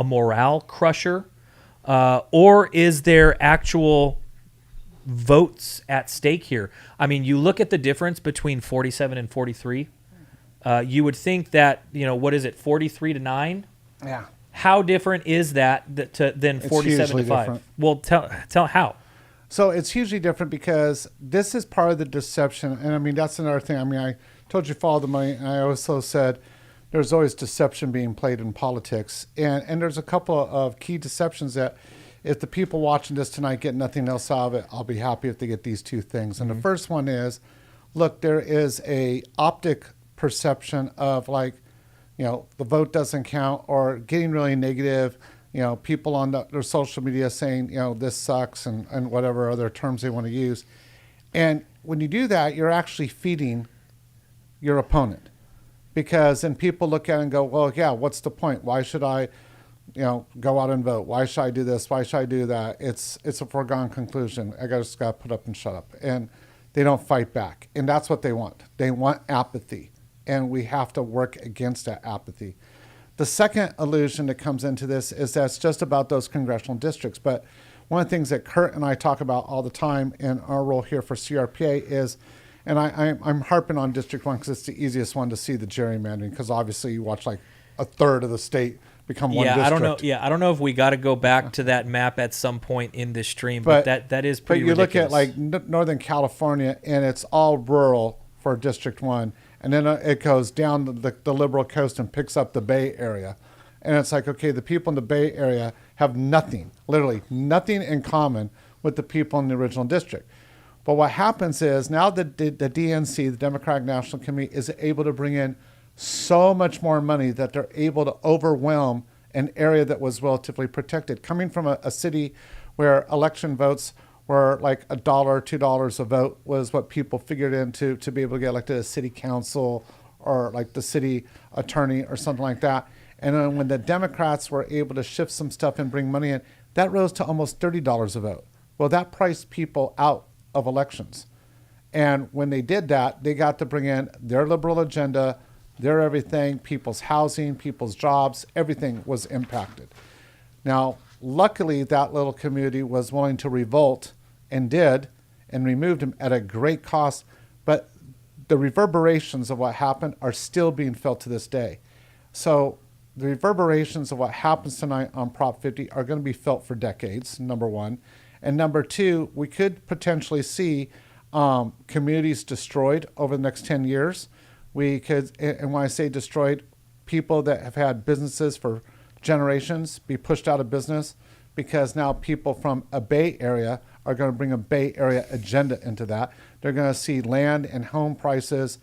morale crusher, or is there actual votes at stake here? I mean, you look at the difference between 47 and 43. You would think that, what is it, 43-9? Yeah. How different is that than 47-5? Different. Well, tell how. So it's hugely different because this is part of the deception. And I mean, that's another thing. I mean, I told you follow the money. And I also said there's always deception being played in politics. And there's a couple of key deceptions that if the people watching this tonight get nothing else out of it, I'll be happy if they get these two things. And the first one is, look, there is a optic perception of the vote doesn't count, or getting really negative, people on their social media saying, this sucks and whatever other terms they want to use. And when you do that, you're actually feeding your opponent, because then people look at it and go, well, yeah, what's the point? Why should I, go out and vote? Why should I do this? Why should I do that? It's a foregone conclusion. I just got to put up and shut up. And they don't fight back. And that's what they want. They want apathy. And we have to work against that apathy. The second illusion that comes into this is that's just about those congressional districts. But one of the things that Kurt and I talk about all the time in our role here for CRPA is, and I'm harping on District 1 because it's the easiest one to see the gerrymandering, because obviously you watch like a third of the state become one district. I don't know if we got to go back to that map at some point in this stream, but that is pretty ridiculous. But you look at Northern California, and it's all rural for District 1. And then it goes down the liberal coast and picks up the Bay Area. And it's like, okay, the people in the Bay Area have nothing, literally nothing in common with the people in the original district. But what happens is now the DNC, the Democratic National Committee, is able to bring in so much more money that they're able to overwhelm an area that was relatively protected. Coming from a city where election votes where like $1, $2 a vote was what people figured in to be able to get elected as city council or like the city attorney or something like that. And then when the Democrats were able to shift some stuff and bring money in, that rose to almost $30 a vote. Well, that priced people out of elections. And when they did that, they got to bring in their liberal agenda, their everything, people's housing, people's jobs, everything was impacted. Now, luckily, that little community was willing to revolt and did, and removed him at a great cost. But the reverberations of what happened are still being felt to this day. So the reverberations of what happens tonight on Prop 50 are going to be felt for decades, number one. And number two, we could potentially see communities destroyed over the next 10 years. We could, and when I say destroyed, people that have had businesses for generations be pushed out of business, because now people from a Bay Area are going to bring a Bay Area agenda into that. They're going to see land and home prices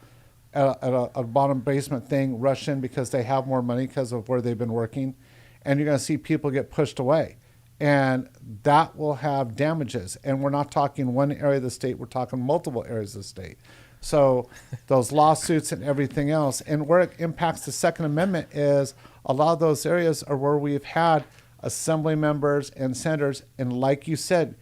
at a bottom basement thing rush in because they have more money because of where they've been working. And you're going to see people get pushed away. And that will have damages. And we're not talking one area of the state, we're talking multiple areas of the state. So those lawsuits and everything else. And where it impacts the Second Amendment is a lot of those areas are where we've had assembly members and senators. And like you said,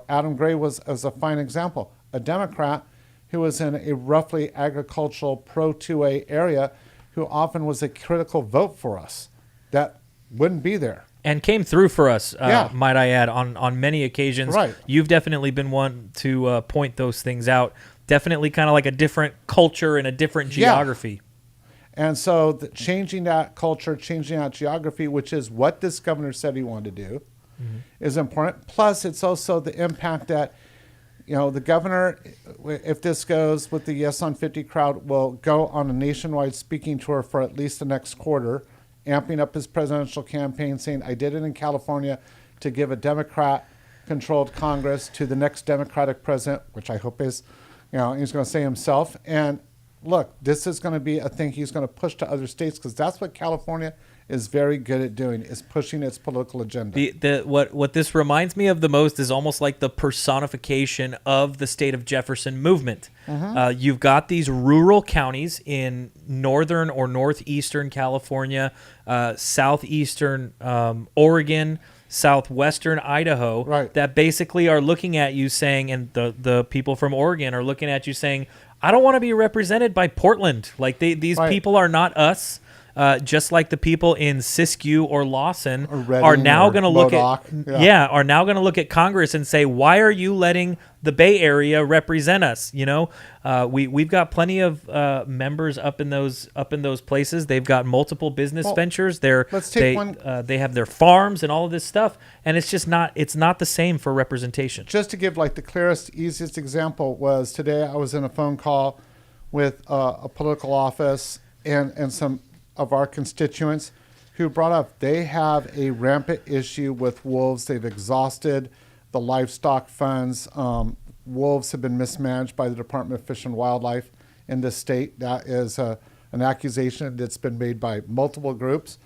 Adam Gray was a fine example, a Democrat who was in a roughly agricultural pro-2A area who often was a critical vote for us that wouldn't be there. And came through for us, might I add, on many occasions. Right. You've definitely been one to point those things out. Definitely kind of like a different culture and a different geography. And so changing that culture, changing that geography, which is what this governor said he wanted to do, is important. Plus, it's also the impact that, the governor, if this goes with the Yes on 50 crowd, will go on a nationwide speaking tour for at least the next quarter, amping up his presidential campaign, saying, I did it in California to give a Democrat-controlled Congress to the next Democratic president, which I hope is, he's going to say himself. And look, this is going to be a thing he's going to push to other states, because that's what California is very good at doing, is pushing its political agenda. What this reminds me of the most is almost like the personification of the state of Jefferson movement. You've got these rural counties in northern or northeastern California, southeastern Oregon, southwestern Idaho, right, that basically are looking at you saying, and the people from Oregon are looking at you saying, I don't want to be represented by Portland. Like these right. people are not us. just like the people in Siskiyou or Lawson Or Reading are now or going to look Modoc. at Yeah. are now going to look at Congress and say, why are you letting the Bay Area represent us? We've got plenty of members up in those places. They've got multiple business ventures. let's take they have their farms and all of this stuff, and it's not the same for representation. Just to give like the clearest, easiest example was today I was in a phone call with a political office and some of our constituents who brought up they have a rampant issue with wolves. They've exhausted the livestock funds. Wolves have been mismanaged by the Department of Fish and Wildlife in this state. That is an accusation that's been made by multiple groups.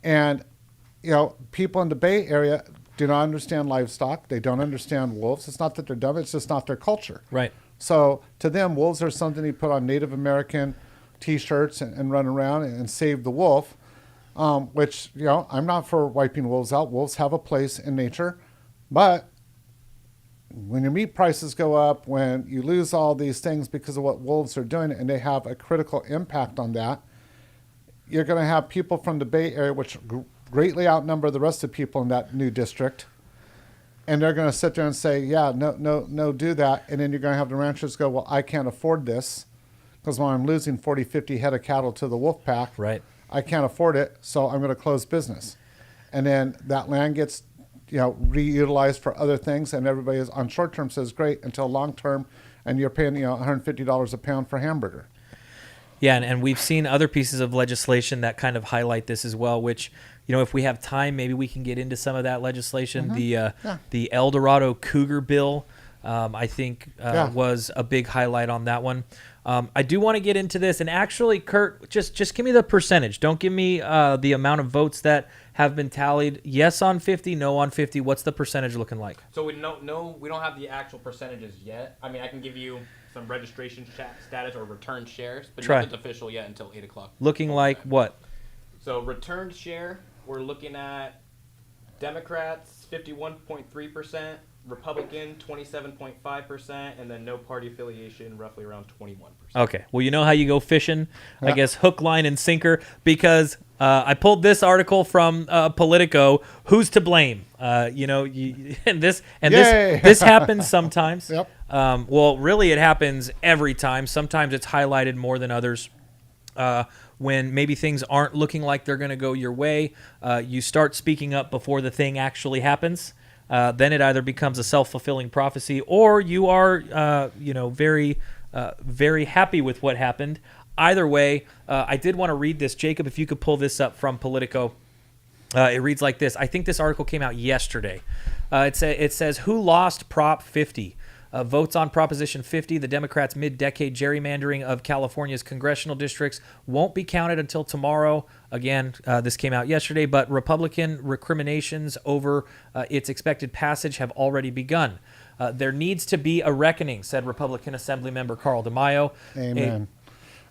And, people in the Bay Area do not understand livestock. They don't understand wolves. It's not that they're dumb. It's just not their culture. Right. So to them, wolves are something you put on Native American T-shirts and run around and save the wolf, which, I'm not for wiping wolves out. Wolves have a place in nature. But when your meat prices go up, when you lose all these things because of what wolves are doing, and they have a critical impact on that, you're going to have people from the Bay Area, which greatly outnumber the rest of the people in that new district, and they're going to sit there and say, yeah, no, do that. And then you're going to have the ranchers go, well, I can't afford this because when I'm losing 40, 50 head of cattle to the wolf pack, Right. I can't afford it, so I'm going to close business. And then that land gets reutilized for other things, and everybody is on short term says great until long term, and you're paying $150 a pound for hamburger. Yeah, and we've seen other pieces of legislation that kind of highlight this as well, which, if we have time, maybe we can get into some of that legislation. The El Dorado Cougar bill, I think, was a big highlight on that one. I do want to get into this, and actually, Kurt, just give me the percentage. Don't give me the amount of votes that have been tallied. Yes on 50, no on 50. What's the percentage looking like? So we don't have the actual percentages yet. I mean, I can give you some registration status or returned shares, but nothing's official yet until 8 o'clock. Looking like what? So returned share, we're looking at Democrats 51.3%, Republican 27.5%, and then no party affiliation roughly around 21%. Okay. Well, you know how you go fishing? I guess hook, line, and sinker, because I pulled this article from Politico. Who's to blame? This happens sometimes. Yep. Well, really, it happens every time. Sometimes it's highlighted more than others. When maybe things aren't looking like they're going to go your way, you start speaking up before the thing actually happens. Then it either becomes a self-fulfilling prophecy, or you are, very, very happy with what happened. Either way, I did want to read this. Jacob, if you could pull this up from Politico. It reads like this. I think this article came out yesterday. It says, who lost Prop 50? Votes on Proposition 50, the Democrats' mid-decade gerrymandering of California's congressional districts, won't be counted until tomorrow. Again, this came out yesterday, but Republican recriminations over its expected passage have already begun. There needs to be a reckoning, said Republican Assemblymember Carl DeMaio. Amen.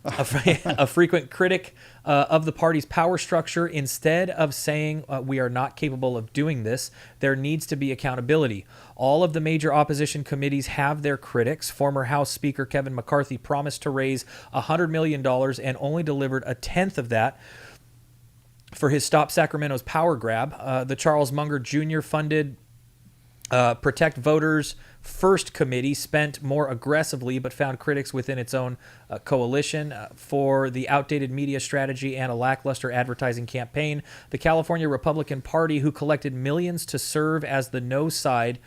A frequent critic of the party's power structure. Instead of saying we are not capable of doing this, there needs to be accountability. All of the major opposition committees have their critics. Former House Speaker Kevin McCarthy promised to raise $100 million and only delivered a tenth of that for his Stop Sacramento's power grab. The Charles Munger Jr. funded Protect Voters First Committee spent more aggressively but found critics within its own coalition for the outdated media strategy and a lackluster advertising campaign. The California Republican Party, who collected millions to serve as the no sides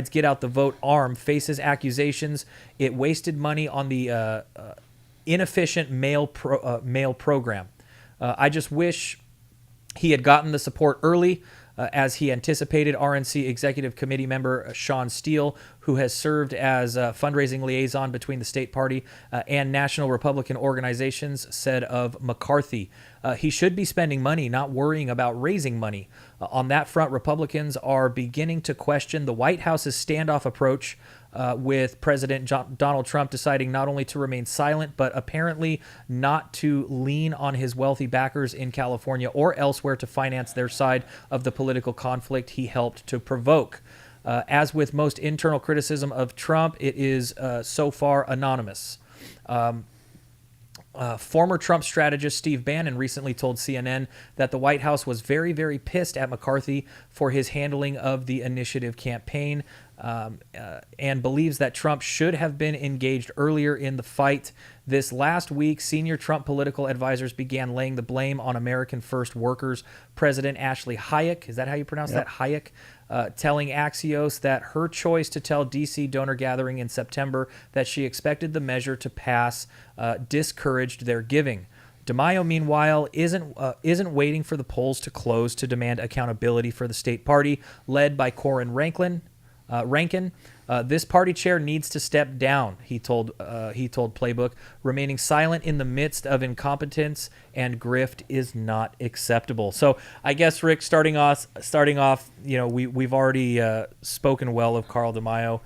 get out the vote arm, faces accusations it wasted money on the inefficient mail program. I just wish he had gotten the support early. As he anticipated, RNC Executive Committee member Sean Steele, who has served as a fundraising liaison between the state party and national Republican organizations, said of McCarthy. He should be spending money, not worrying about raising money. On that front, Republicans are beginning to question the White House's standoff approach with President Donald Trump deciding not only to remain silent, but apparently not to lean on his wealthy backers in California or elsewhere to finance their side of the political conflict he helped to provoke. As with most internal criticism of Trump, it is so far anonymous. Former Trump strategist Steve Bannon recently told CNN that the White House was very, very pissed at McCarthy for his handling of the initiative campaign, and believes that Trump should have been engaged earlier in the fight. This last week, senior Trump political advisors began laying the blame on American First Workers President Ashley Hayek. Is that how you pronounce that? Hayek? Telling Axios that her choice to tell D.C. donor gathering in September that she expected the measure to pass discouraged their giving. DeMaio, meanwhile, isn't waiting for the polls to close to demand accountability for the state party led by Corin Rankin. This party chair needs to step down, he told Playbook. Remaining silent in the midst of incompetence and grift is not acceptable. So I guess, Rick, starting off, we've already spoken well of Carl DeMaio.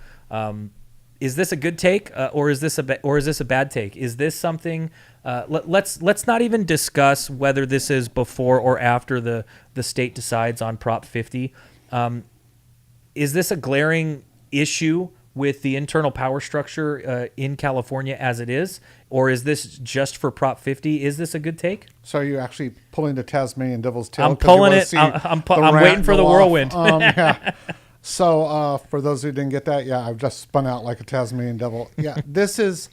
Is this a good take, or is this a bad take? Is this something? Let's not even discuss whether this is before or after the state decides on Prop 50. Is this a glaring issue with the internal power structure in California as it is, or is this just for Prop 50? Is this a good take? So are you actually pulling the Tasmanian devil's tail? I'm pulling it. I'm waiting for the whirlwind. Yeah. So for those who didn't get that, I've just spun out like a Tasmanian devil. Yeah, this has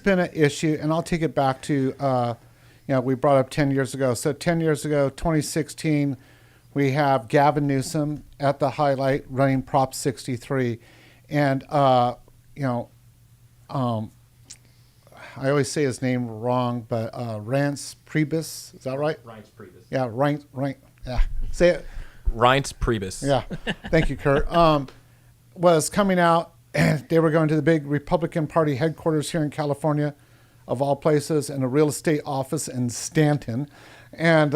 been an issue, and I'll take it back to, we brought up 10 years ago. So 10 years ago, 2016, we have Gavin Newsom at the highlight running Prop 63. And, I always say his name wrong, but Reince Priebus, is that right? Reince Priebus. Yeah, Reince. Yeah, say it. Reince Priebus. Yeah, thank you, Kurt. Was coming out, and they were going to the big Republican Party headquarters here in California, of all places, in a real estate office in Stanton. And,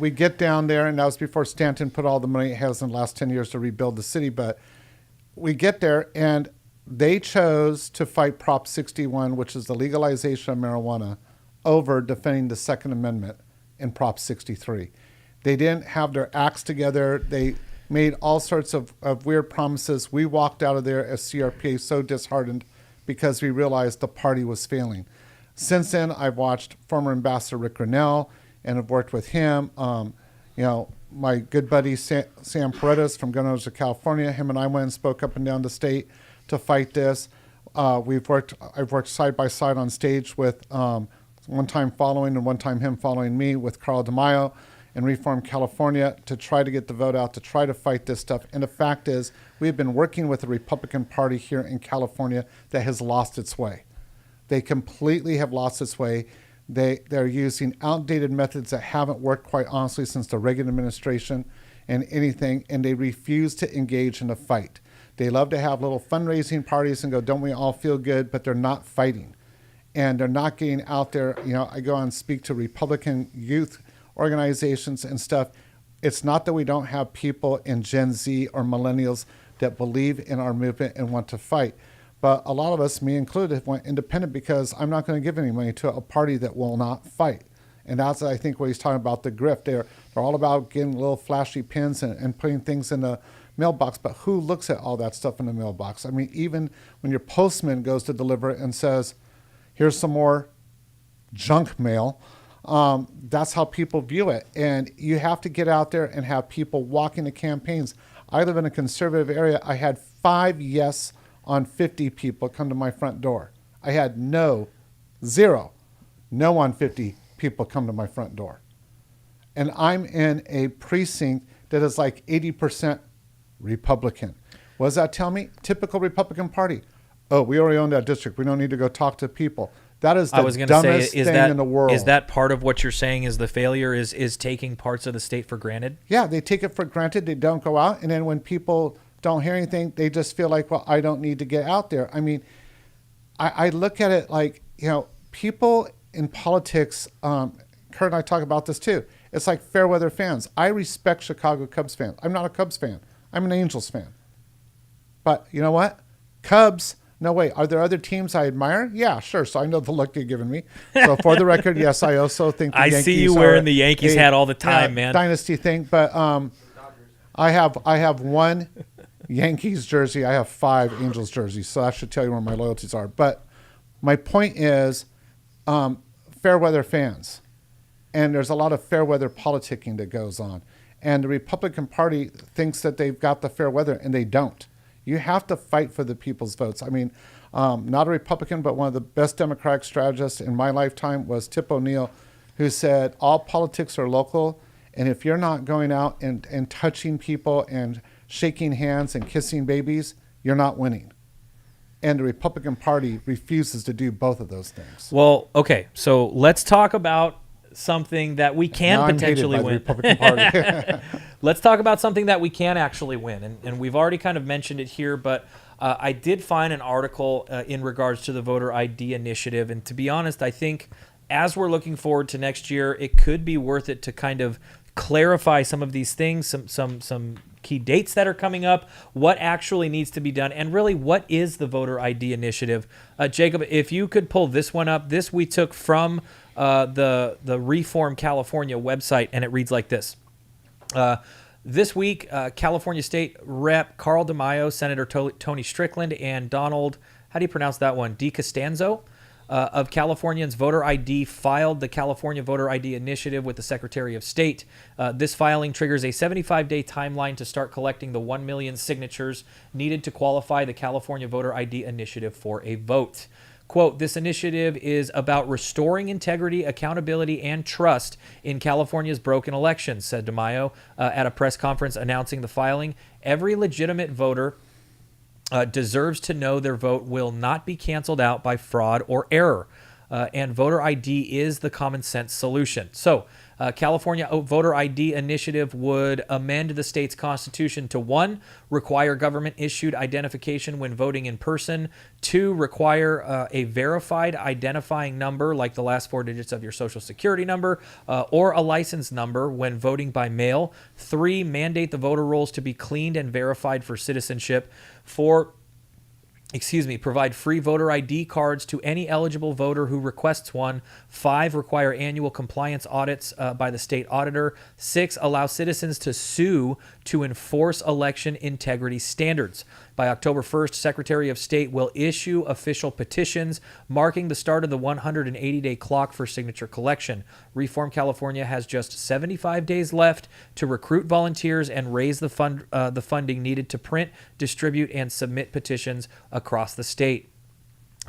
we get down there, and that was before Stanton put all the money it has in the last 10 years to rebuild the city. But we get there, and they chose to fight Prop 61, which is the legalization of marijuana, over defending the Second Amendment in Prop 63. They didn't have their acts together. They made all sorts of weird promises. We walked out of there as CRPA so disheartened because we realized the party was failing. Since then, I've watched former Ambassador Rick Grinnell, and have worked with him. My good buddy Sam Paredes from Gun Owners of California, him and I went and spoke up and down the state to fight this. I've worked side by side on stage with one time following and one time him following me with Carl DeMaio in Reform California to try to get the vote out, to try to fight this stuff. And the fact is, we've been working with the Republican Party here in California that has lost its way. They completely have lost its way. They're using outdated methods that haven't worked, quite honestly, since the Reagan administration and anything, and they refuse to engage in a fight. They love to have little fundraising parties and go, don't we all feel good, but they're not fighting. And they're not getting out there. I go on and speak to Republican youth organizations and stuff. It's not that we don't have people in Gen Z or millennials that believe in our movement and want to fight. But a lot of us, me included, went independent because I'm not going to give any money to a party that will not fight. And that's, I think, what he's talking about, the grift. They're all about getting little flashy pins and putting things in the mailbox. But who looks at all that stuff in the mailbox? I mean, even when your postman goes to deliver it and says, here's some more junk mail, that's how people view it. And you have to get out there and have people walking the campaigns. I live in a conservative area. I had 5 yes on 50 people come to my front door. I had zero no on 50 people come to my front door. And I'm in a precinct that is like 80% Republican. What does that tell me? Typical Republican Party. Oh, we already own that district. We don't need to go talk to people. That is the dumbest thing in the world. Is that part of what you're saying is the failure is taking parts of the state for granted? Yeah, they take it for granted. They don't go out. And then when people don't hear anything, they just feel like, well, I don't need to get out there. I mean, I look at it like, people in politics, Kurt and I talk about this too. It's like fair weather fans. I respect Chicago Cubs fans. I'm not a Cubs fan. I'm an Angels fan. But you know what? Cubs, no way. Are there other teams I admire? Yeah, sure. So I know the look you're giving me. So for the record, yes, I also think the Yankees I see you wearing the Yankees hat all the time, man. Dynasty thing. But I have one Yankees jersey. I have 5 Angels jerseys. So that should tell you where my loyalties are. But my point is, fair weather fans. And there's a lot of fair weather politicking that goes on. And the Republican Party thinks that they've got the fair weather, and they don't. You have to fight for the people's votes. I mean, not a Republican, but one of the best Democratic strategists in my lifetime was Tip O'Neill, who said, all politics are local, and if you're not going out and touching people and shaking hands and kissing babies, you're not winning. And the Republican Party refuses to do both of those things. Well, okay, so let's talk about something that we can Now I'm potentially hated by win. the Republican Party. Let's talk about something that we can actually win. And we've already kind of mentioned it here, but I did find an article in regards to the voter ID initiative. And to be honest, I think as we're looking forward to next year, it could be worth it to kind of clarify some of these things, some key dates that are coming up, what actually needs to be done, and really what is the voter ID initiative. Jacob, if you could pull this one up. This we took from the Reform California website, and it reads like this. This week, California State Rep. Carl DeMaio, Senator Tony Strickland, and Donald, how do you pronounce that one, DeCostanzo, of Californians Voter ID filed the California Voter ID Initiative with the Secretary of State. This filing triggers a 75-day timeline to start collecting the 1 million signatures needed to qualify the California Voter ID Initiative for a vote. Quote, this initiative is about restoring integrity, accountability, and trust in California's broken elections, said DeMaio at a press conference announcing the filing. Every legitimate voter deserves to know their vote will not be canceled out by fraud or error. And voter ID is the common sense solution. So, California Voter ID Initiative would amend the state's constitution to 1, require government-issued identification when voting in person, 2, require a verified identifying number like the last 4 digits of your social security number or a license number when voting by mail, 3, mandate the voter rolls to be cleaned and verified for citizenship, 4, provide free voter ID cards to any eligible voter who requests one. 5, require annual compliance audits by the state auditor. 6, allow citizens to sue to enforce election integrity standards. By October 1st, Secretary of State will issue official petitions marking the start of the 180-day clock for signature collection. Reform California has just 75 days left to recruit volunteers and raise the funding needed to print, distribute, and submit petitions across the state.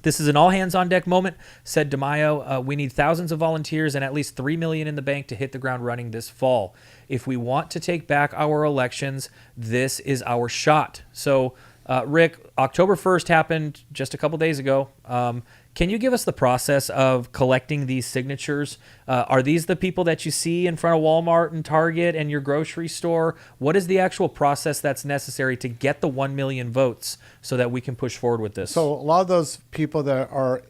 This is an all-hands-on-deck moment, said DeMaio. We need thousands of volunteers and at least $3 million in the bank to hit the ground running this fall. If we want to take back our elections, this is our shot. So, Rick, October 1st happened just a couple days ago. Can you give us the process of collecting these signatures? Are these the people that you see in front of Walmart and Target and your grocery store? What is the actual process that's necessary to get the 1 million votes so that we can push forward with this? So a lot of those people that are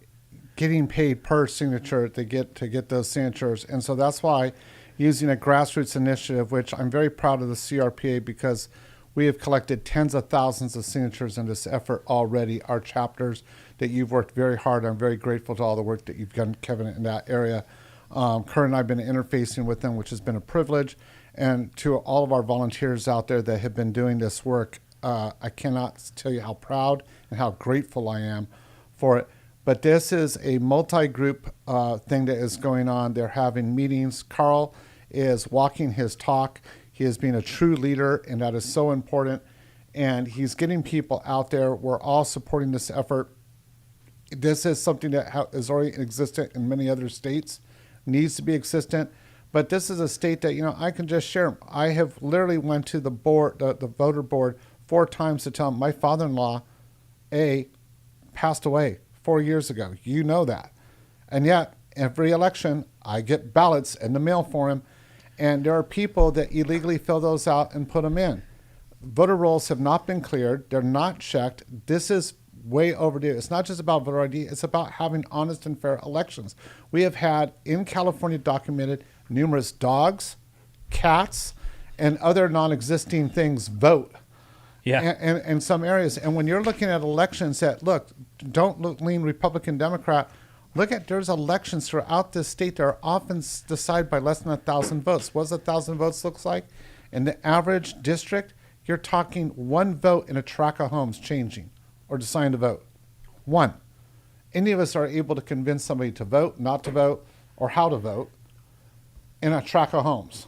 getting paid per signature to get those signatures. And so that's why using a grassroots initiative, which I'm very proud of the CRPA because we have collected tens of thousands of signatures in this effort already, our chapters that you've worked very hard. I'm very grateful to all the work that you've done, Kevin, in that area. Kurt and I have been interfacing with them, which has been a privilege. And to all of our volunteers out there that have been doing this work, I cannot tell you how proud and how grateful I am for it. But this is a multi-group thing that is going on. They're having meetings. Carl is walking his talk. He is being a true leader, and that is so important. And he's getting people out there. We're all supporting this effort. This is something that is already existent in many other states, needs to be existent. But this is a state that, I can just share. I have literally went to the board, the voter board 4 times to tell them my father-in-law, passed away 4 years ago. You know that. And yet, every election, I get ballots in the mail for him. And there are people that illegally fill those out and put them in. Voter rolls have not been cleared. They're not checked. This is way overdue. It's not just about voter ID. It's about having honest and fair elections. We have had in California documented numerous dogs, cats, and other non-existing things vote. Yeah. In some areas. And when you're looking at elections that, don't lean Republican, Democrat. There's elections throughout this state that are often decided by less than 1,000 votes. What does 1,000 votes look like? In the average district, you're talking 1 vote in a tract of homes changing or deciding to vote. 1. Any of us are able to convince somebody to vote, not to vote, or how to vote in a tract of homes.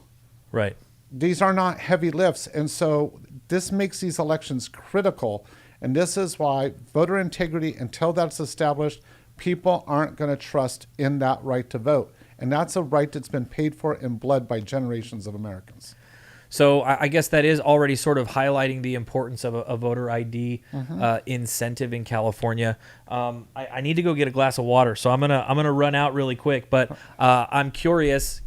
Right. These are not heavy lifts, and so this makes these elections critical, and this is why voter integrity, until that's established, people aren't going to trust in that right to vote, and that's a right that's been paid for in blood by generations of Americans. So I guess that is already sort of highlighting the importance of a voter ID incentive in California. I need to go get a glass of water, so I'm gonna run out really quick. But I'm curious.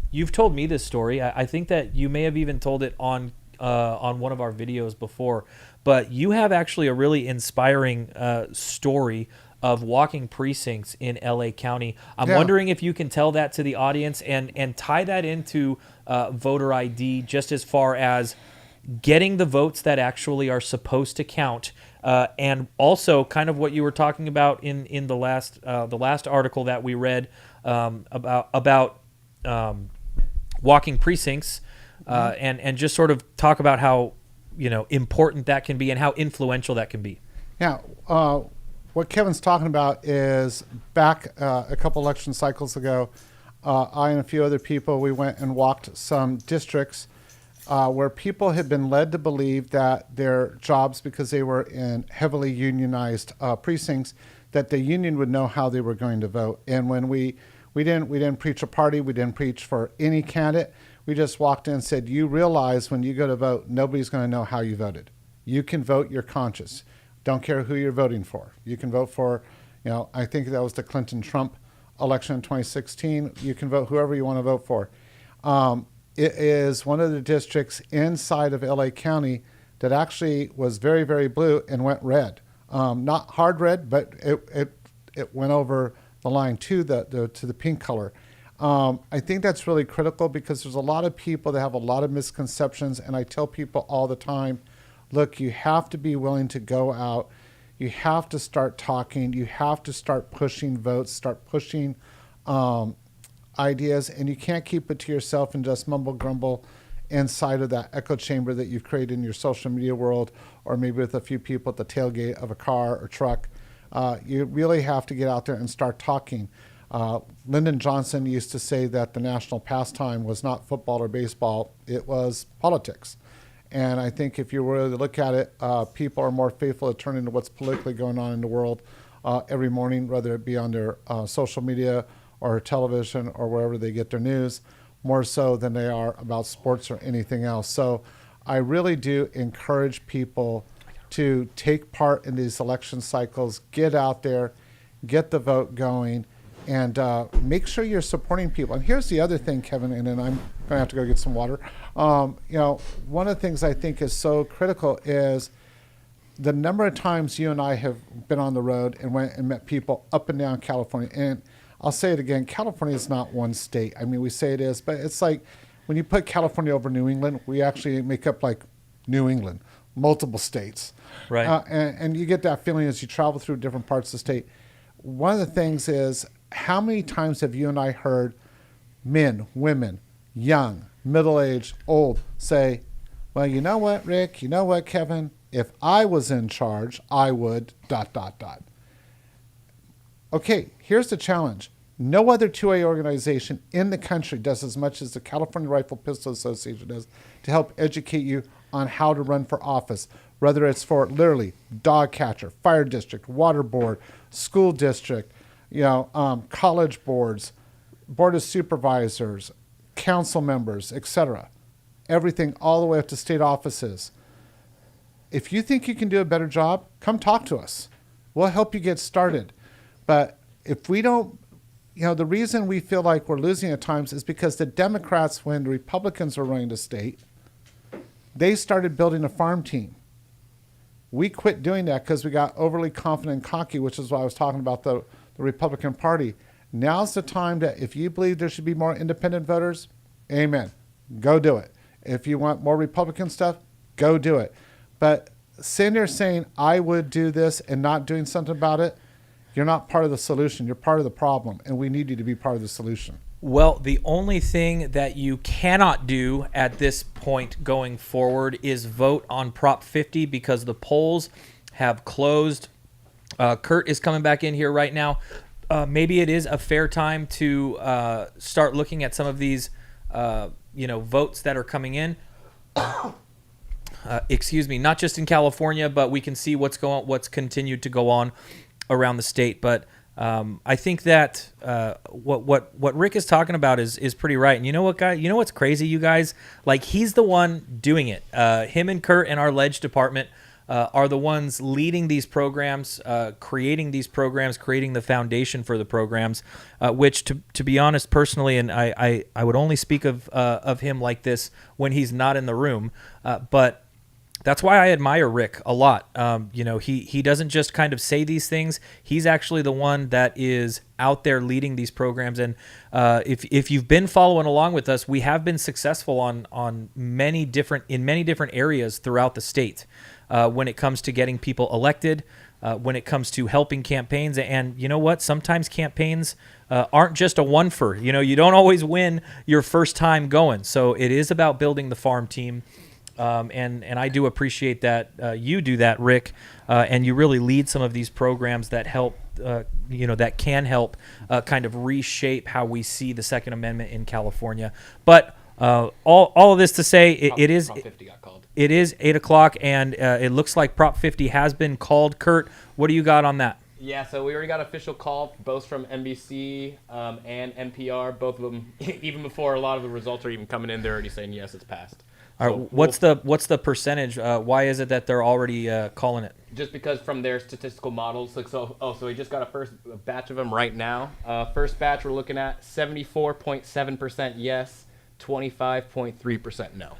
You've told me this story. I think that you may have even told it on one of our videos before. But you have actually a really inspiring story of walking precincts in LA County. I'm wondering if you can tell that to the audience and tie that into voter ID, just as far as getting the votes that actually are supposed to count, and also kind of what you were talking about in the last article that we read about walking precincts, and just sort of talk about how important that can be and how influential that can be. Yeah. What Kevin's talking about is back a couple election cycles ago, I and a few other people, we went and walked some districts where people had been led to believe that their jobs, because they were in heavily unionized precincts, that the union would know how they were going to vote. And when we didn't preach a party, we didn't preach for any candidate. We just walked in and said, you realize when you go to vote, nobody's going to know how you voted. You can vote your conscience. Don't care who you're voting for. You can vote for, I think that was the Clinton-Trump election in 2016. You can vote whoever you want to vote for. It is one of the districts inside of LA County that actually was very, very blue and went red. Not hard red, but it went over the line to the pink color. I think that's really critical because there's a lot of people that have a lot of misconceptions, and I tell people all the time, look, you have to be willing to go out. You have to start talking. You have to start pushing votes, start pushing ideas, and you can't keep it to yourself and just mumble grumble inside of that echo chamber that you've created in your social media world, or maybe with a few people at the tailgate of a car or truck. You really have to get out there and start talking. Lyndon Johnson used to say that the national pastime was not football or baseball, it was politics. And I think if you were to look at it, people are more faithful to turn into what's politically going on in the world every morning, whether it be on their social media or television or wherever they get their news, more so than they are about sports or anything else. So I really do encourage people to take part in these election cycles, get out there, get the vote going, and make sure you're supporting people. And here's the other thing, Kevin, and then I'm going to have to go get some water. One of the things I think is so critical is the number of times you and I have been on the road and went and met people up and down California. And I'll say it again, California is not one state. I mean, we say it is, but it's like when you put California over New England, we actually make up like New England, multiple states. Right. And you get that feeling as you travel through different parts of the state. One of the things is, how many times have you and I heard men, women, young, middle-aged, old, say, well, you know what, Rick, you know what, Kevin, if I was in charge, I would ... Okay, here's the challenge. No other 2A organization in the country does as much as the California Rifle Pistol Association does to help educate you on how to run for office, whether it's for literally dog catcher, fire district, water board, school district, college boards, board of supervisors, council members, etc. Everything all the way up to state offices. If you think you can do a better job, come talk to us. We'll help you get started. But if we don't, the reason we feel like we're losing at times is because the Democrats, when the Republicans were running the state, they started building a farm team. We quit doing that because we got overly confident and cocky, which is why I was talking about the Republican Party. Now's the time that if you believe there should be more independent voters, amen, go do it. If you want more Republican stuff, go do it. But sitting there saying, I would do this and not doing something about it, you're not part of the solution. You're part of the problem, and we need you to be part of the solution. Well, the only thing that you cannot do at this point going forward is vote on Prop 50 because the polls have closed. Kurt is coming back in here right now. maybe it is a fair time to start looking at some of these, votes that are coming in. Excuse me, not just in California, but we can see what's continued to go on around the state. But I think that what Rick is talking about is pretty right. And you know what, guy? You know what's crazy, you guys? Like, he's the one doing it. Him and Kurt and our ledge department are the ones leading these programs, creating these programs, creating the foundation for the programs, which, to be honest, personally, and I would only speak of him like this when he's not in the room, but that's why I admire Rick a lot. He doesn't just kind of say these things. He's actually the one that is out there leading these programs. And if you've been following along with us, we have been successful on many different areas throughout the state when it comes to getting people elected, when it comes to helping campaigns. And you know what? Sometimes campaigns aren't just a one-fer. You don't always win your first time going. So it is about building the farm team. And I do appreciate that you do that, Rick, and you really lead some of these programs that help, that can help kind of reshape how we see the Second Amendment in California. But all of this to say, it is Prop 50 got called. It is 8 o'clock, and it looks like Prop 50 has been called. Kurt, what do you got on that? Yeah, so we already got official call both from NBC and NPR. Both of them, even before a lot of the results are even coming in, they're already saying yes, it's passed. All right, what's the percentage? Why is it that they're already calling it? Just because from their statistical models, so we just got a first batch of them right now. First batch we're looking at 74.7% yes, 25.3% no.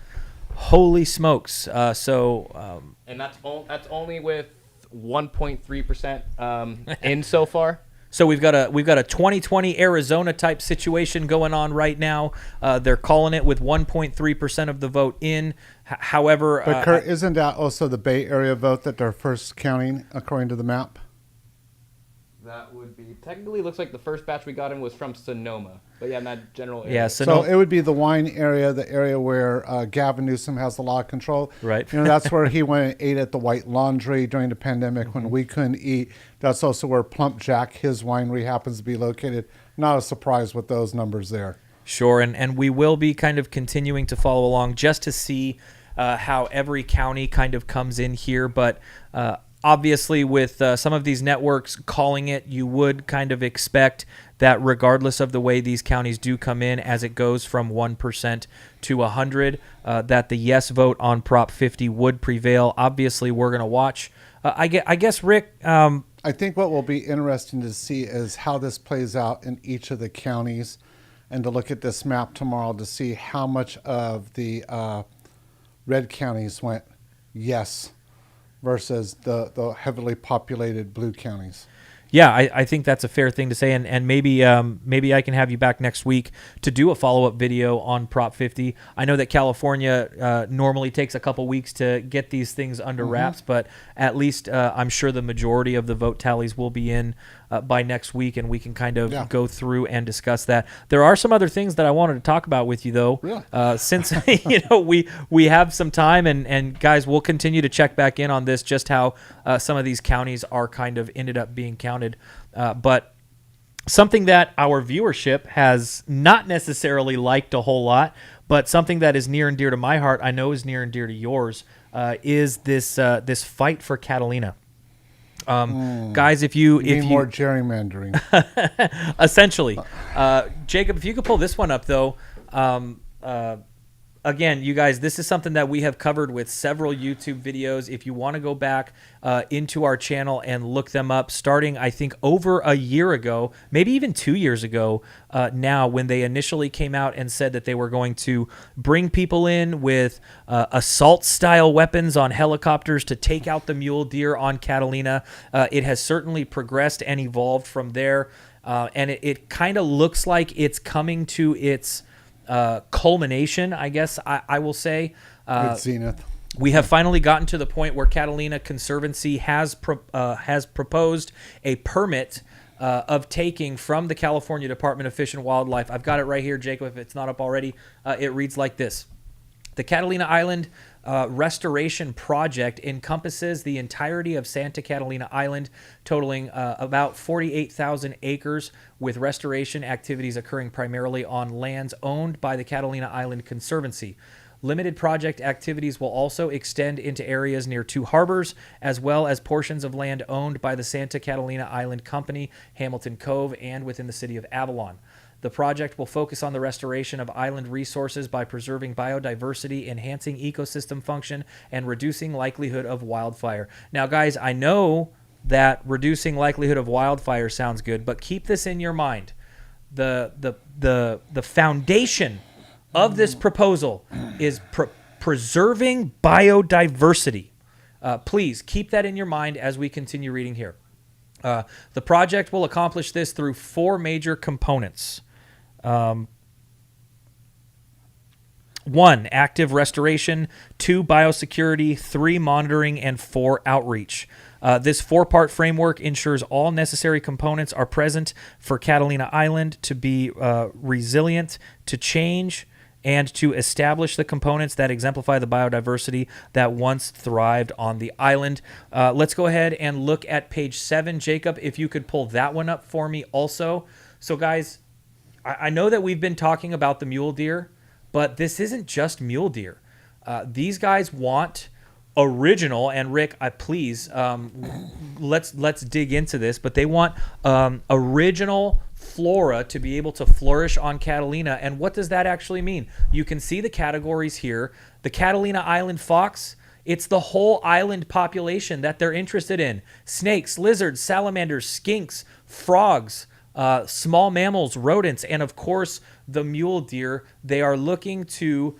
Holy smokes! And that's only with 1.3% in so far. So we've got a 2020 Arizona type situation going on right now. They're calling it with 1.3% of the vote in. However, but Kurt, isn't that also the Bay Area vote that they're first counting according to the map? That would be technically looks like the first batch we got in was from Sonoma, but yeah, in that general area. Yeah, so it would be the wine area, the area where Gavin Newsom has a lot of control. Right. That's where he went and ate at the White Laundry during the pandemic when we couldn't eat. That's also where Plump Jack, his winery, happens to be located. Not a surprise with those numbers there. Sure, and we will be kind of continuing to follow along just to see how every county kind of comes in here, but obviously, with some of these networks calling it, you would kind of expect that regardless of the way these counties do come in, as it goes from 1% to 100, that the yes vote on Prop 50 would prevail. Obviously, we're going to watch. I guess, Rick... I think what will be interesting to see is how this plays out in each of the counties, and to look at this map tomorrow to see how much of the red counties went yes versus the heavily populated blue counties. Yeah, I think that's a fair thing to say, and maybe I can have you back next week to do a follow-up video on Prop 50. I know that California normally takes a couple weeks to get these things under wraps, but at least I'm sure the majority of the vote tallies will be in by next week, and we can kind of go through and discuss that. There are some other things that I wanted to talk about with you, though. Really? Since we have some time, and guys, we'll continue to check back in on this, just how some of these counties are kind of ended up being counted. But something that our viewership has not necessarily liked a whole lot, but something that is near and dear to my heart, I know is near and dear to yours, is this fight for Catalina. Guys, if you more gerrymandering, essentially, Jacob, if you could pull this one up though. Again, you guys, this is something that we have covered with several YouTube videos. If you want to go back into our channel and look them up, starting, I think, over a year ago, maybe even 2 years ago now, when they initially came out and said that they were going to bring people in with assault-style weapons on helicopters to take out the mule deer on Catalina. It has certainly progressed and evolved from there, and it kind of looks like it's coming to its culmination, I guess I will say. Zenith. We have finally gotten to the point where Catalina Conservancy has proposed a permit of taking from the California Department of Fish and Wildlife. I've got it right here, Jacob, if it's not up already. It reads like this. The Catalina Island restoration project encompasses the entirety of Santa Catalina Island, totaling about 48,000 acres, with restoration activities occurring primarily on lands owned by the Catalina Island Conservancy. Limited project activities will also extend into areas near two harbors, as well as portions of land owned by the Santa Catalina Island Company, Hamilton Cove, and within the city of Avalon. The project will focus on the restoration of island resources by preserving biodiversity, enhancing ecosystem function, and reducing likelihood of wildfire. Now, guys, I know that reducing likelihood of wildfire sounds good, but keep this in your mind. The foundation of this proposal is preserving biodiversity. Please keep that in your mind as we continue reading here. The project will accomplish this through four major components. 1, active restoration. 2, biosecurity. 3, monitoring. And 4, outreach. This 4-part framework ensures all necessary components are present for Catalina Island to be resilient to change and to establish the components that exemplify the biodiversity that once thrived on the island. Let's go ahead and look at page 7. Jacob, if you could pull that one up for me also. So, guys, I know that we've been talking about the mule deer, but this isn't just mule deer. These guys want original, and Rick, please, let's dig into this, but they want original flora to be able to flourish on Catalina. And what does that actually mean? You can see the categories here. The Catalina Island fox, it's the whole island population that they're interested in. Snakes, lizards, salamanders, skinks, frogs, small mammals, rodents, and of course the mule deer. They are looking to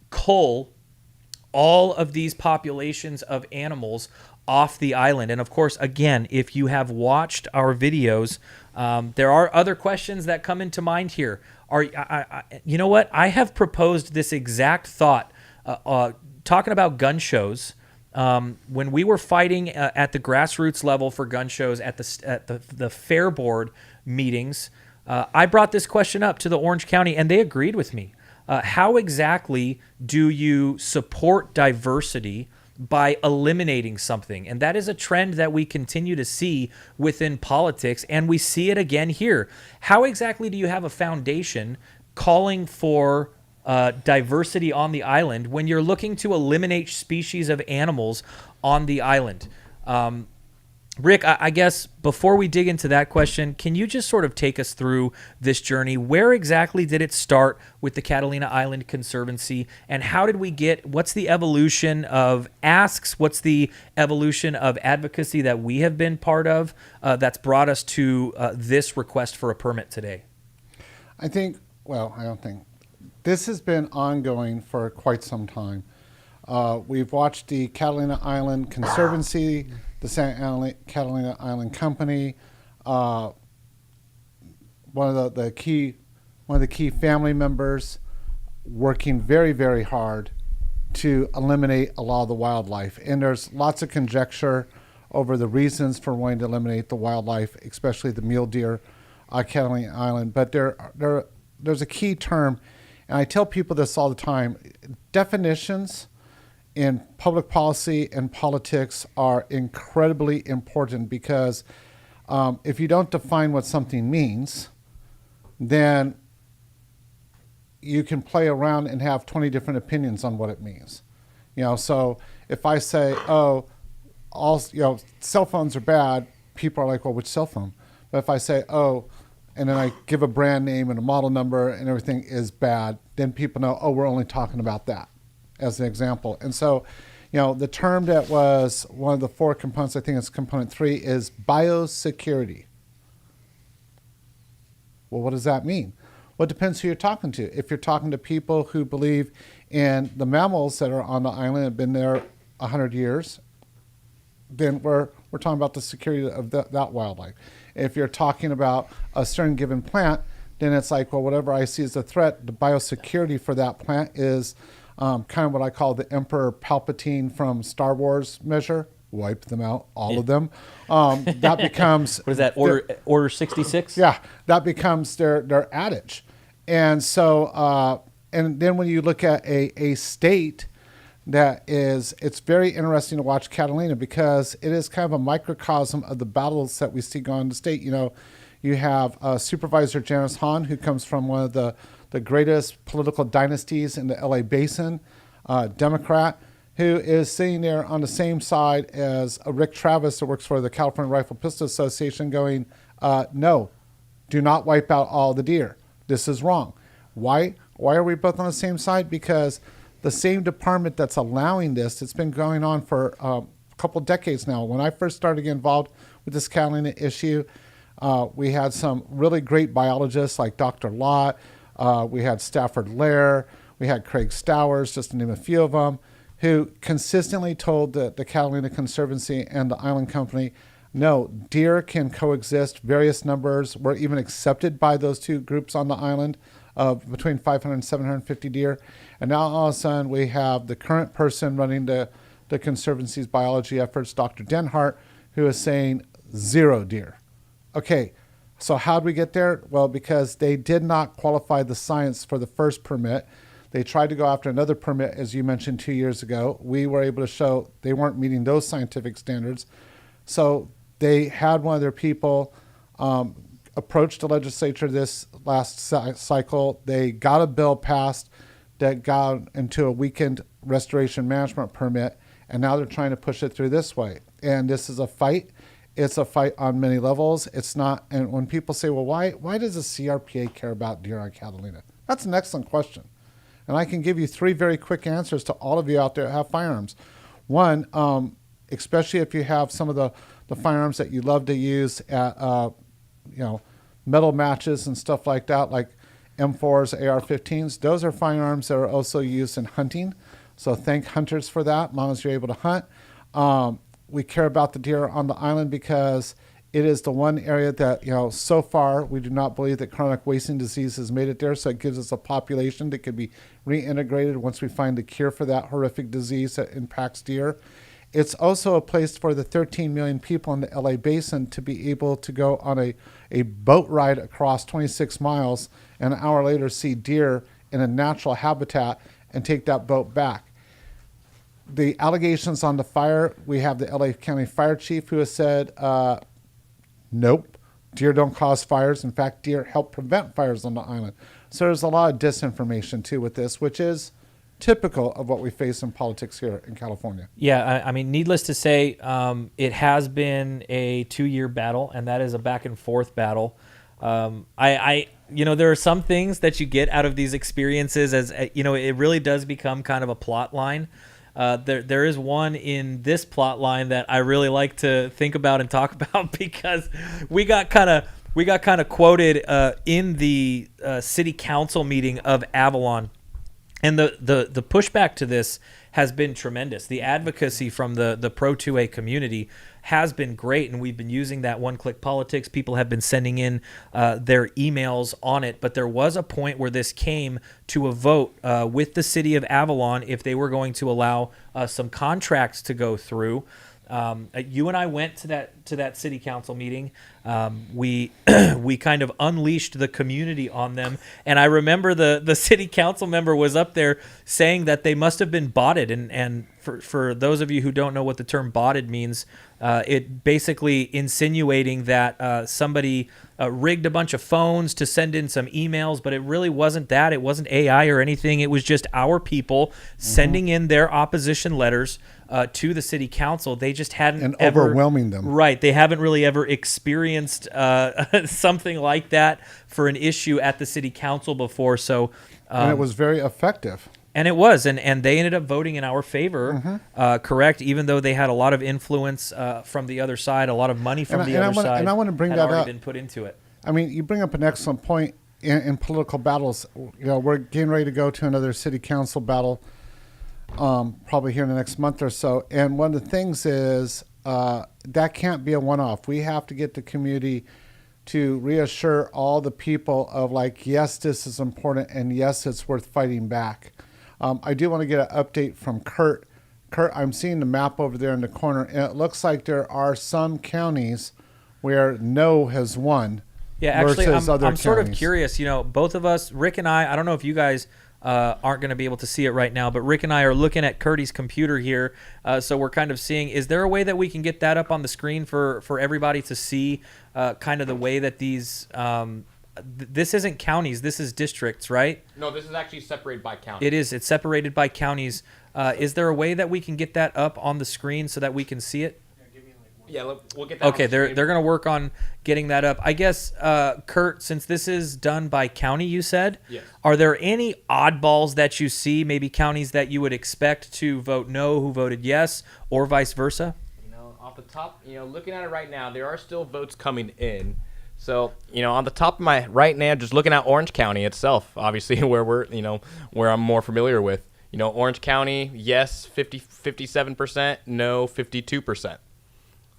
cull all of these populations of animals off the island. And of course, again, if you have watched our videos, there are other questions that come into mind here. You know what? I have proposed this exact thought, talking about gun shows. When we were fighting at the grassroots level for gun shows at the fair board meetings, I brought this question up to the Orange County, and they agreed with me. How exactly do you support diversity by eliminating something? And that is a trend that we continue to see within politics, and we see it again here. How exactly do you have a foundation calling for diversity on the island when you're looking to eliminate species of animals on the island? Rick, I guess before we dig into that question, can you just sort of take us through this journey? Where exactly did it start with the Catalina Island Conservancy, and how did we what's the evolution of asks? What's the evolution of advocacy that we have been part of that's brought us to this request for a permit today? I don't think. This has been ongoing for quite some time. We've watched the Catalina Island Conservancy, the Santa Catalina Island Company, one of the key family members working very, very hard to eliminate a lot of the wildlife. And there's lots of conjecture over the reasons for wanting to eliminate the wildlife, especially the mule deer on Catalina Island. But there's a key term, and I tell people this all the time: definitions in public policy and politics are incredibly important, because if you don't define what something means, then you can play around and have 20 different opinions on what it means. So if I say, cell phones are bad, people are like, well, which cell phone? But if I say, and then I give a brand name and a model number and everything is bad, then people know, we're only talking about that, as an example. And so, the term that was one of the 4 components, I think it's component 3, is biosecurity. Well, what does that mean? Well, it depends who you're talking to. If you're talking to people who believe in the mammals that are on the island, have been there 100 years, then we're talking about the security of that wildlife. If you're talking about a certain given plant, then it's like, well, whatever I see as a threat, the biosecurity for that plant is kind of what I call the Emperor Palpatine from Star Wars measure. Wipe them out, all of them. That becomes... What is that, Order 66? Yeah, that becomes their adage. And so, and then when you look at a state it's very interesting to watch Catalina because it is kind of a microcosm of the battles that we see going on in the state. You have Supervisor Janice Hahn, who comes from one of the greatest political dynasties in the LA Basin, Democrat, who is sitting there on the same side as Rick Travis, that works for the California Rifle Pistol Association, going, no, do not wipe out all the deer. This is wrong. Why are we both on the same side? Because the same department that's allowing this, it's been going on for a couple decades now. When I first started getting involved with this Catalina issue, we had some really great biologists like Dr. Lott. We had Stafford Lair. We had Craig Stowers, just to name a few of them, who consistently told the Catalina Conservancy and the Island Company, no, deer can coexist. Various numbers were even accepted by those two groups on the island of between 500 and 750 deer. And now all of a sudden we have the current person running the Conservancy's biology efforts, Dr. Denhart, who is saying 0 deer. Okay, so how'd we get there? Well, because they did not qualify the science for the first permit. They tried to go after another permit, as you mentioned, 2 years ago. We were able to show they weren't meeting those scientific standards. So they had one of their people approach the legislature this last cycle. They got a bill passed that got into a weakened restoration management permit, and now they're trying to push it through this way. And this is a fight. It's a fight on many levels. It's not, and when people say, well, why does the CRPA care about deer on Catalina? That's an excellent question. And I can give you 3 very quick answers to all of you out there that have firearms. One, especially if you have some of the firearms that you love to use at, metal matches and stuff like that, like M4s, AR-15s. Those are firearms that are also used in hunting. So thank hunters for that, as long as you're able to hunt. We care about the deer on the island because it is the one area that, so far we do not believe that chronic wasting disease has made it there. So it gives us a population that could be reintegrated once we find the cure for that horrific disease that impacts deer. It's also a place for the 13 million people in the LA Basin to be able to go on a boat ride across 26 miles and an hour later see deer in a natural habitat and take that boat back. The allegations on the fire, we have the LA County Fire Chief who has said, nope, deer don't cause fires. In fact, deer help prevent fires on the island. So there's a lot of disinformation too with this, which is typical of what we face in politics here in California. Yeah, I mean, needless to say, it has been a 2-year battle, and that is a back and forth battle. There are some things that you get out of these experiences as, it really does become kind of a plot line. There is one in this plot line that I really like to think about and talk about because we got kind of quoted in the city council meeting of Avalon. And the pushback to this has been tremendous. The advocacy from the Pro 2A community has been great, and we've been using that one-click politics. People have been sending in their emails on it, but there was a point where this came to a vote with the city of Avalon if they were going to allow some contracts to go through. You and I went to that city council meeting. We kind of unleashed the community on them, and I remember the city council member was up there saying that they must have been botted. And for those of you who don't know what the term botted means, it basically insinuating that somebody rigged a bunch of phones to send in some emails, but it really wasn't that. It wasn't AI or anything. It was just our people sending in their opposition letters to the city council. They just hadn't ever overwhelming them. Right. They haven't really ever experienced something like that for an issue at the city council before. So, and it was very effective. And it was, and they ended up voting in our favor, correct? Even though they had a lot of influence from the other side, a lot of money from the other side, and I want to bring had that already up. been put into it. I mean, you bring up an excellent point in political battles. We're getting ready to go to another city council battle, probably here in the next month or so. And one of the things is that can't be a one-off. We have to get the community to reassure all the people of yes, this is important, and yes, it's worth fighting back. I do want to get an update from Kurt. Kurt, I'm seeing the map over there in the corner, and it looks like there are some counties where no has won. Yeah, actually, versus other I'm sort of counties. curious. Both of us, Rick and I don't know if you guys aren't going to be able to see it right now. But Rick and I are looking at Curdy's computer here, so we're kind of seeing, is there a way that we can get that up on the screen for everybody to see kind of the way that these this isn't counties, this is districts, right? No, this is actually separated by county. It is. It's separated by counties. Is there a way that we can get that up on the screen so that we can see it? Yeah, we'll get that. Okay, they're going to work on getting that up. I guess, Kurt, since this is done by county, you said, yes. Are there any oddballs that you see, maybe counties that you would expect to vote no, who voted yes, or vice versa? Off the top, looking at it right now, there are still votes coming in. So, on the top of my right now, just looking at Orange County itself, obviously where where I'm more familiar with. Orange County, yes, 57%, no, 52%.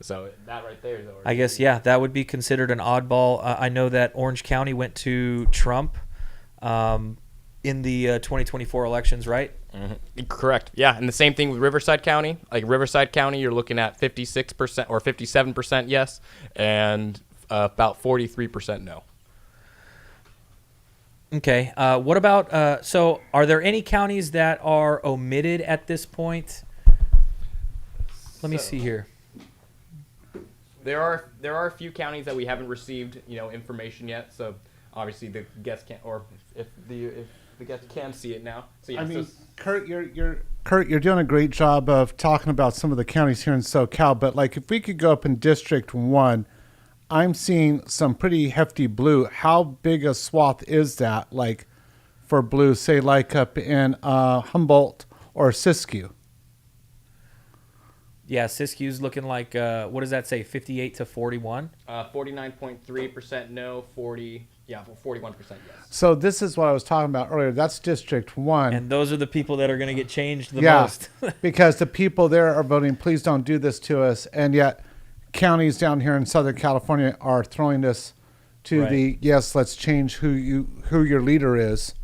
So that right there is already. I guess, yeah, that would be considered an oddball. I know that Orange County went to Trump in the 2024 elections, right? Mm-hmm. Correct. Yeah, and the same thing with Riverside County. Like Riverside County, you're looking at 56% or 57% yes, and about 43% no. Okay. What about, so are there any counties that are omitted at this point? Let me see here. There are a few counties that we haven't received, information yet. So obviously the guests can't, or if the guests can see it now. So yeah, I mean, Kurt, you're doing a great job of talking about some of the counties here in SoCal. But like, if we could go up in District 1, I'm seeing some pretty hefty blue. How big a swath is that? Like for blue, say like up in Humboldt or Siskiyou. Yeah, Siskiyou's looking like, what does that say, 58 to 41? 49.3% no, 41% yes. So this is what I was talking about earlier. That's District 1. And those are the people that are going to get changed the yeah, most. because the people there are voting, please don't do this to us. And yet counties down here in Southern California are throwing this to the, yes, let's change who your leader is.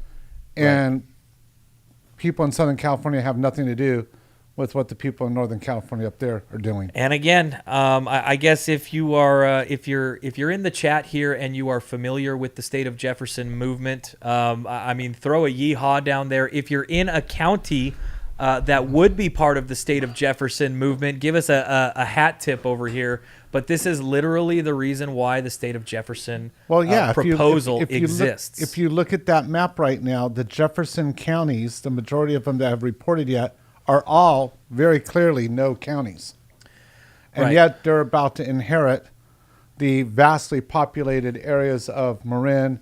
And people in Southern California have nothing to do with what the people in Northern California up there are doing. And again, I guess if you are, if you're in the chat here and you are familiar with the State of Jefferson movement, I mean, throw a yeehaw down there. If you're in a county that would be part of the State of Jefferson movement, give us a hat tip over here. But this is literally the reason why the State of Jefferson proposal exists. If you look at that map right now, the Jefferson counties, the majority of them that have reported yet, are all very clearly no counties. And yet they're about to inherit the vastly populated areas of Marin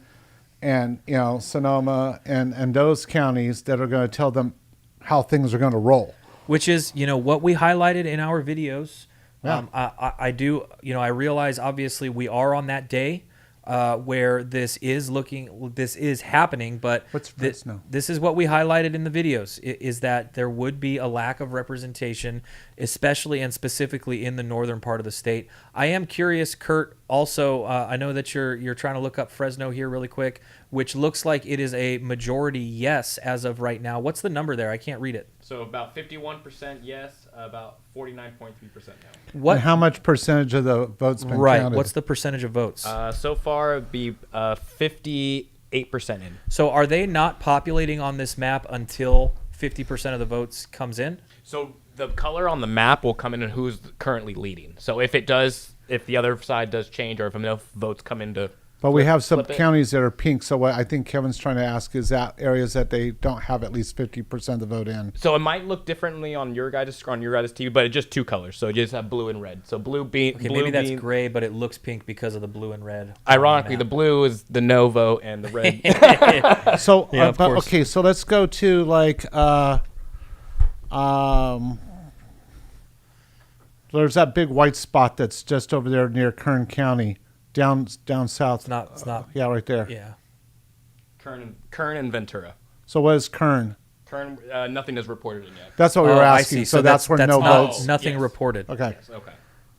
and Sonoma and those counties that are going to tell them how things are going to roll. Which is, what we highlighted in our videos. Yeah. I realize obviously we are on that day where this is happening, but this is what we highlighted in the videos, is that there would be a lack of representation, especially and specifically in the northern part of the state. I am curious, Kurt, also, I know that you're trying to look up Fresno here really quick, which looks like it is a majority yes as of right now. What's the number there? I can't read it. So about 51% yes, about 49.3% no. What? And how much percentage of the votes been counted? What's the percentage of votes? So far, it'd be 58% in. So are they not populating on this map until 50% of the votes comes in? So the color on the map will come in and who's currently leading. So if the other side does change, or if enough votes come into. But we have some counties that are pink. So what I think Kevin's trying to ask is that areas that they don't have at least 50% of the vote in. So it might look differently on your guys' TV, but it's just two colors. So you just have blue and red. So maybe that's gray, but it looks pink because of the blue and red. Ironically, the blue is the no vote and the red. So okay, so let's go to like there's that big white spot that's just over there near Kern County. Down south. It's not. Yeah, right there. Yeah. Kern and Ventura. So what is Kern? Kern, nothing is reported in yet. That's what we were asking. So that's where no votes. Nothing reported. Okay. Yes, okay.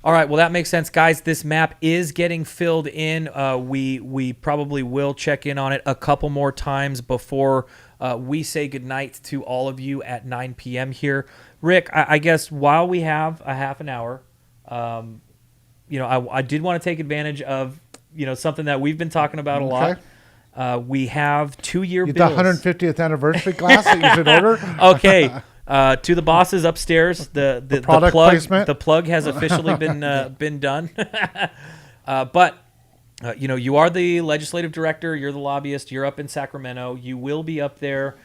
All right. Well, that makes sense, guys. This map is getting filled in. We probably will check in on it a couple more times before we say goodnight to all of you at 9 p.m. here. Rick, I guess while we have a half an hour, I did want to take advantage of, something that we've been talking about a lot. We have 2-year The bills. 150th anniversary glass that you should order. Okay. To the bosses upstairs, the product plug placement. the plug has officially been done. But you are the legislative director. You're the lobbyist. You're up in Sacramento. You will be up there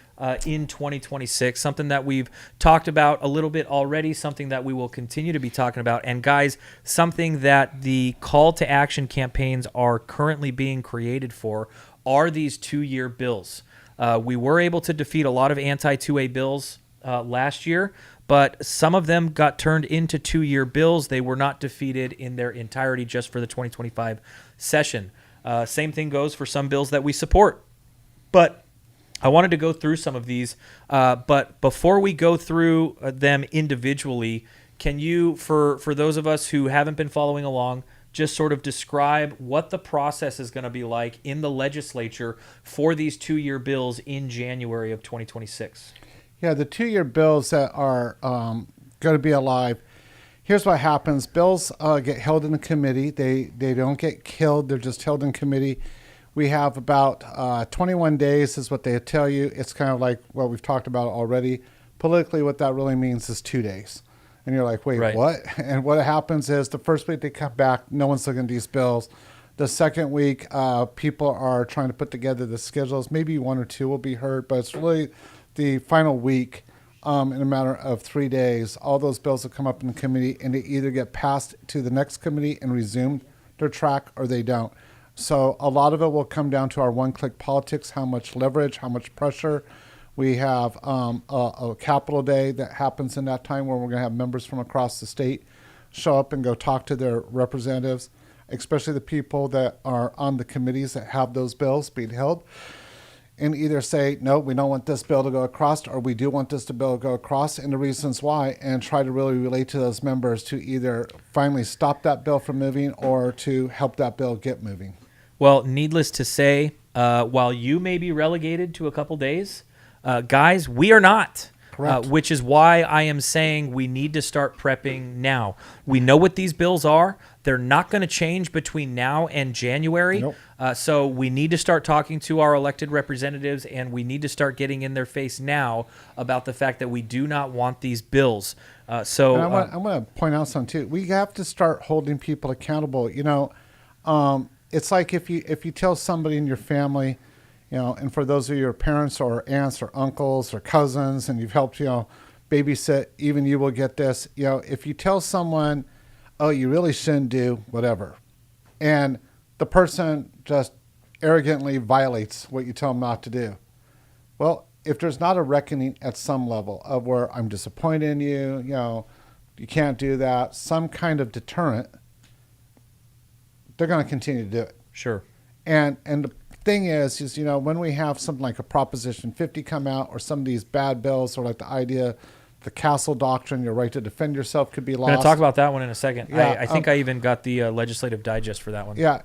in 2026. Something that we've talked about a little bit already. Something that we will continue to be talking about. And guys, something that the call to action campaigns are currently being created for are these 2-year bills. We were able to defeat a lot of anti-2A bills last year, but some of them got turned into 2-year bills. They were not defeated in their entirety just for the 2025 session. Same thing goes for some bills that we support. But I wanted to go through some of these. But before we go through them individually, can you, for those of us who haven't been following along, just sort of describe what the process is going to be like in the legislature for these 2-year bills in January of 2026? Yeah, the 2-year bills that are going to be alive. Here's what happens. Bills get held in a committee. They don't get killed. They're just held in committee. We have about 21 days is what they tell you. It's kind of like what we've talked about already. Politically, what that really means is 2 days. And you're like, wait, right. What? And what happens is the first week they come back, no one's looking at these bills. The second week, people are trying to put together the schedules. Maybe 1 or 2 will be heard, but it's really the final week, in a matter of 3 days, all those bills will come up in the committee, and they either get passed to the next committee and resume their track, or they don't. So a lot of it will come down to our one-click politics, how much leverage, how much pressure. We have a Capitol Day that happens in that time where we're going to have members from across the state show up and go talk to their representatives, especially the people that are on the committees that have those bills being held, and either say, no, we don't want this bill to go across, or we do want this bill to go across, and the reasons why, and try to really relate to those members to either finally stop that bill from moving or to help that bill get moving. Well, needless to say, while you may be relegated to a couple days, guys, we are not. Correct. Which is why I am saying we need to start prepping now. We know what these bills are. They're not going to change between now and January. Nope. So we need to start talking to our elected representatives, and we need to start getting in their face now about the fact that we do not want these bills. And I want to point out something too. We have to start holding people accountable. It's like if you tell somebody in your family, and for those of your parents or aunts or uncles or cousins, and you've helped, babysit, even you will get this. If you tell someone, oh, you really shouldn't do whatever, and the person just arrogantly violates what you tell them not to do. Well, if there's not a reckoning at some level of where I'm disappointed in you, you can't do that, some kind of deterrent, they're going to continue to do it. Sure. And the thing is when we have something like a Proposition 50 come out, or some of these bad bills, or like the idea, the castle doctrine, your right to defend yourself could be lost. I'm going to talk about that one in a second. Yeah, I think I even got the legislative digest for that one. Yeah,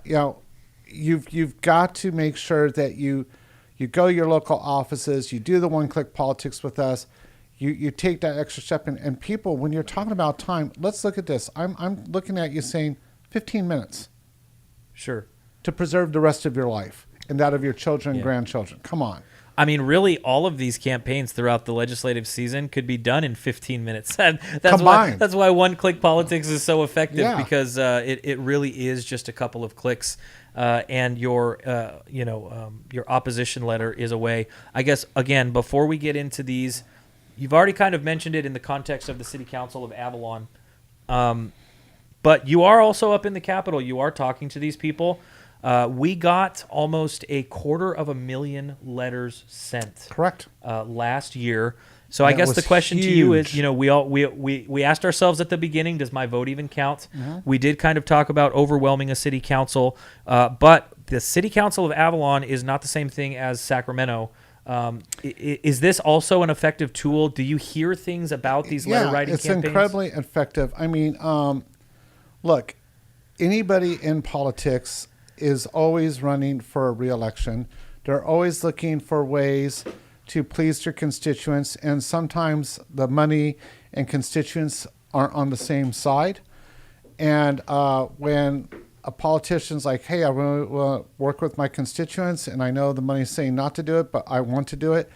you've got to make sure that you go to your local offices, you do the one-click politics with us, you take that extra step, and people, when you're talking about time, let's look at this. I'm looking at you saying 15 minutes. Sure. To preserve the rest of your life and that of your children and grandchildren. Come on. I mean, really, all of these campaigns throughout the legislative season could be done in 15 minutes. That's why one-click politics is so effective, because it really is just a couple of clicks, and your opposition letter is away. I guess, again, before we get into these, you've already kind of mentioned it in the context of the City Council of Avalon, but you are also up in the Capitol. You are talking to these people. We got almost 250,000 letters sent. Correct. Last year. So I guess the question to you is, we asked ourselves at the beginning, does my vote even count? Mm-hmm. We did kind of talk about overwhelming a city council, but the City Council of Avalon is not the same thing as Sacramento. Is this also an effective tool? Do you hear things about these letter writing campaigns? It's incredibly effective. I mean, look, anybody in politics is always running for a re-election. They're always looking for ways to please their constituents, and sometimes the money and constituents aren't on the same side. And when a politician's like, hey, I really want to work with my constituents, and I know the money's saying not to do it, but I want to do it.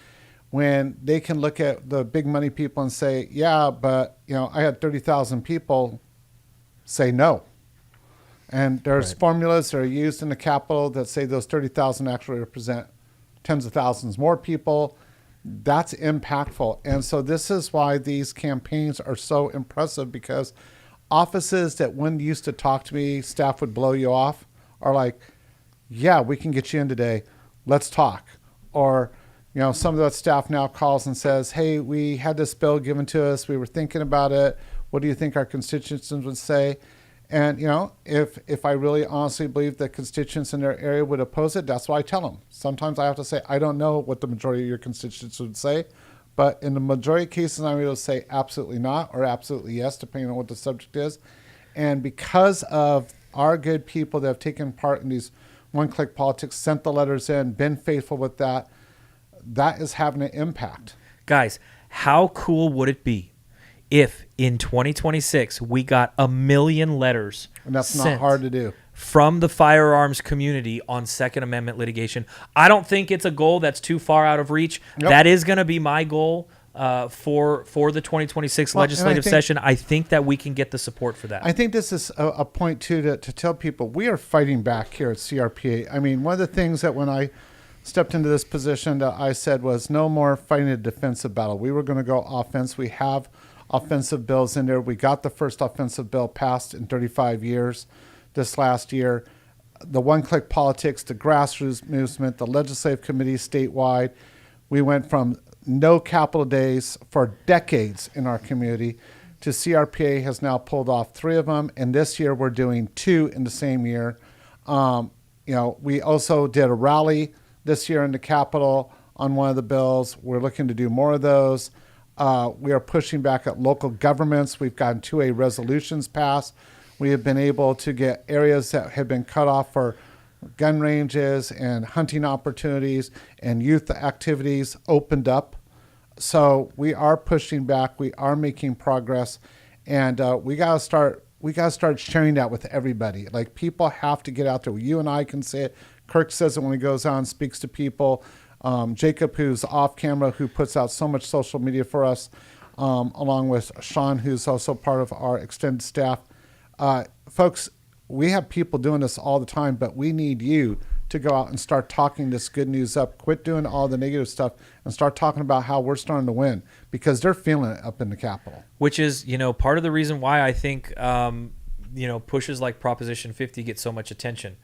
When they can look at the big money people and say, yeah, but I had 30,000 people say no. And there's formulas that are used in the Capitol that say those 30,000 actually represent tens of thousands more people. That's impactful. And so this is why these campaigns are so impressive, because offices that when used to talk to me, staff would blow you off, are like, yeah, we can get you in today. Let's talk. Or, some of that staff now calls and says, hey, we had this bill given to us. We were thinking about it. What do you think our constituents would say? And, if I really honestly believe that constituents in their area would oppose it, that's what I tell them. Sometimes I have to say, I don't know what the majority of your constituents would say, but in the majority of cases, I'm able to say absolutely not or absolutely yes, depending on what the subject is. And because of our good people that have taken part in these one-click politics, sent the letters in, been faithful with that, that is having an impact. Guys, how cool would it be if in 2026 we got 1 million letters, and that's not hard to do, from the firearms community on Second Amendment litigation? I don't think it's a goal that's too far out of reach. Yep. That is going to be my goal for the 2026 legislative session. I think that we can get the support for that. I think this is a point too to tell people we are fighting back here at CRPA. I mean, one of the things that when I stepped into this position that I said was no more fighting a defensive battle. We were going to go offense. We have offensive bills in there. We got the first offensive bill passed in 35 years this last year. The one-click politics, the grassroots movement, the legislative committee statewide. We went from no Capitol days for decades in our community to CRPA has now pulled off 3 of them, and this year we're doing 2 in the same year. We also did a rally this year in the Capitol on one of the bills. We're looking to do more of those. We are pushing back at local governments. We've gotten 2A resolutions passed. We have been able to get areas that have been cut off for gun ranges and hunting opportunities and youth activities opened up. So we are pushing back. We are making progress, and we gotta start sharing that with everybody. Like, people have to get out there. You and I can say it. Kirk says it when he goes out and speaks to people. Jacob, who's off camera, who puts out so much social media for us, along with Sean, who's also part of our extended staff. Folks, we have people doing this all the time, but we need you to go out and start talking this good news up. Quit doing all the negative stuff and start talking about how we're starting to win, because they're feeling it up in the Capitol. Which is, part of the reason why I think, pushes like Proposition 50 get so much attention.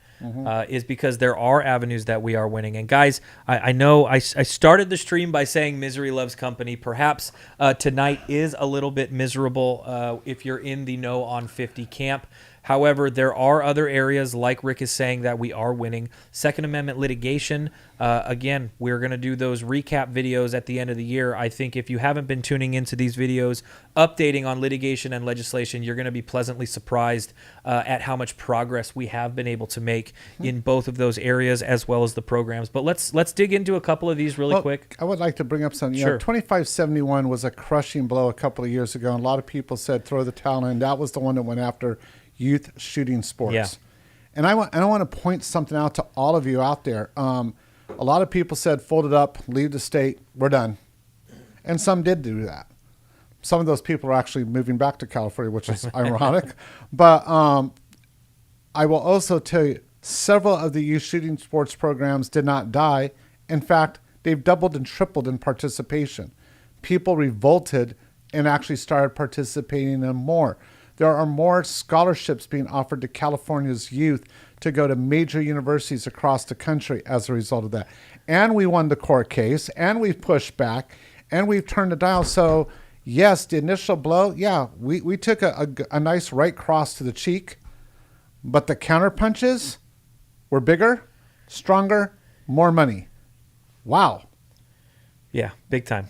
Is because there are avenues that we are winning. And guys, I know I started the stream by saying misery loves company. Perhaps tonight is a little bit miserable if you're in the no on 50 camp. However, there are other areas, like Rick is saying, that we are winning. Second Amendment litigation, again, we're going to do those recap videos at the end of the year. I think if you haven't been tuning into these videos, updating on litigation and legislation, you're going to be pleasantly surprised at how much progress we have been able to make in both of those areas, as well as the programs. But let's dig into a couple of these really quick. I would like to bring up something. Sure. 2571 was a crushing blow a couple of years ago, and a lot of people said throw the towel in. That was the one that went after youth shooting sports. Yeah. And I want to point something out to all of you out there. A lot of people said, fold it up, leave the state, we're done. And some did do that. Some of those people are actually moving back to California, which is ironic. But I will also tell you, several of the youth shooting sports programs did not die. In fact, they've doubled and tripled in participation. People revolted and actually started participating in more. There are more scholarships being offered to California's youth to go to major universities across the country as a result of that. And we won the court case, and we've pushed back, and we've turned the dial. So, yes, the initial blow, we took a nice right cross to the cheek, but the counter punches were bigger, stronger, more money. Wow. Yeah, big time.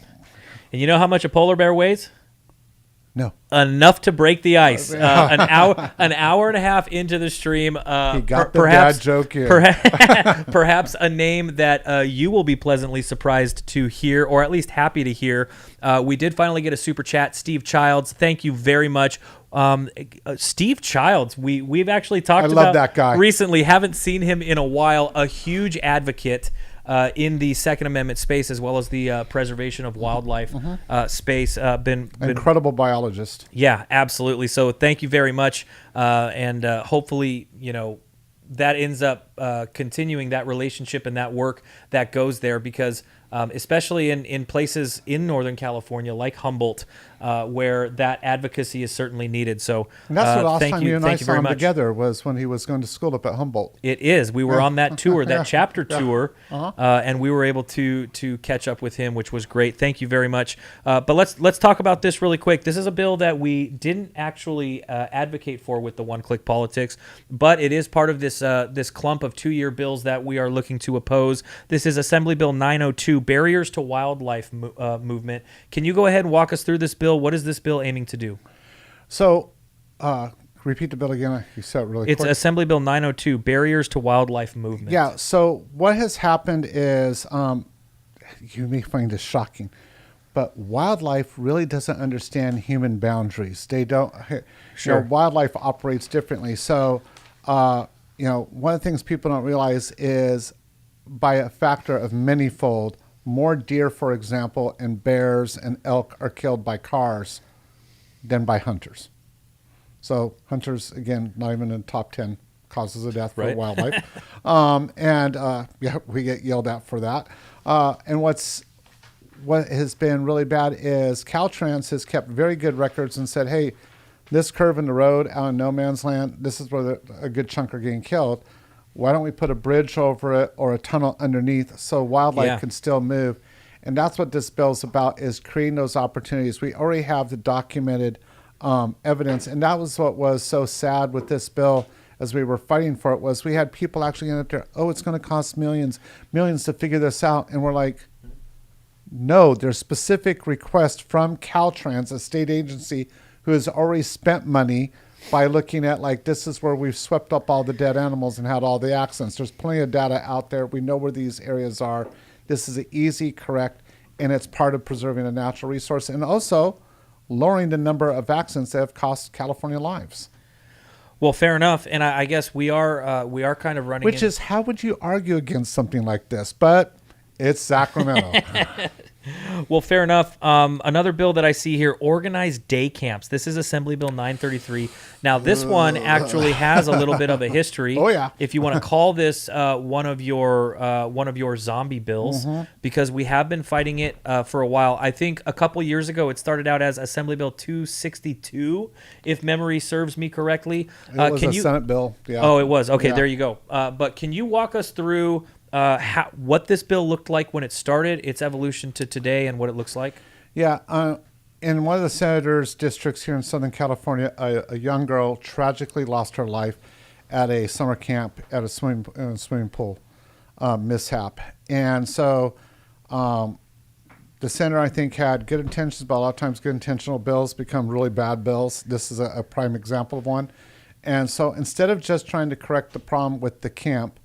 And you know how much a polar bear weighs? No. Enough to break the ice. An hour and a half into the stream. He got the dad joke in. Perhaps a name that you will be pleasantly surprised to hear, or at least happy to hear. We did finally get a super chat. Steve Childs, thank you very much. Steve Childs, we've actually talked I love about that guy. recently. Haven't seen him in a while. A huge advocate in the Second Amendment space, as well as the preservation of wildlife space. Been Incredible biologist. Yeah, absolutely. So thank you very much, and hopefully, that ends up continuing that relationship and that work that goes there, because especially in places in Northern California like Humboldt, where that advocacy is certainly needed. So And that's the last thank time you, you and I thank you saw very him much. together was when he was going to school up at Humboldt. It is. We were on that tour, that chapter tour, Uh-huh. and we were able to catch up with him, which was great. Thank you very much. But let's talk about this really quick. This is a bill that we didn't actually advocate for with the one-click politics, but it is part of this this clump of 2-year bills that we are looking to oppose. This is Assembly Bill 902, Barriers to Wildlife Movement. Can you go ahead and walk us through this bill? What is this bill aiming to do? So, repeat the bill again. You said it really It's quick. Assembly Bill 902, Barriers to Wildlife Movement. Yeah. So what has happened is, you may find this shocking, but wildlife really doesn't understand human boundaries. They don't. Sure. Wildlife operates differently. So, one of the things people don't realize is, by a factor of manyfold, more deer, for example, and bears and elk are killed by cars than by hunters. So hunters, again, not even in the top 10 causes of death for Right. wildlife. We get yelled at for that. And what has been really bad is Caltrans has kept very good records and said, hey, this curve in the road out in no man's land, this is where a good chunk are getting killed. Why don't we put a bridge over it or a tunnel underneath so wildlife can still move? And that's what this bill is about, is creating those opportunities. We already have the documented evidence. And that was what was so sad with this bill as we were fighting for it, was we had people actually in up there, it's going to cost millions to figure this out. And we're like, no, there's specific requests from Caltrans, a state agency who has already spent money by looking at, like, this is where we've swept up all the dead animals and had all the accidents. There's plenty of data out there. We know where these areas are. This is easy, correct, and it's part of preserving a natural resource and also lowering the number of accidents that have cost California lives. Well, fair enough, and I guess we are kind of running. Which is, how would you argue against something like this? But it's Sacramento. Well, fair enough. Another bill that I see here, organized day camps. This is Assembly Bill 933. Now, this one actually has a little bit of a history. Oh, yeah. If you want to call this one of your zombie bills, because we have been fighting it for a while. I think a couple years ago it started out as Assembly Bill 262, if memory serves me correctly. It was a Senate bill. Yeah. Oh, it was. Okay, Yeah. there you go. But can you walk us through what this bill looked like when it started, its evolution to today, and what it looks like? Yeah. In one of the senator's districts here in Southern California, a young girl tragically lost her life at a summer camp at a swimming pool mishap. And so the senator, I think, had good intentions, but a lot of times good intentional bills become really bad bills. This is a prime example of one. And so instead of just trying to correct the problem with the camp,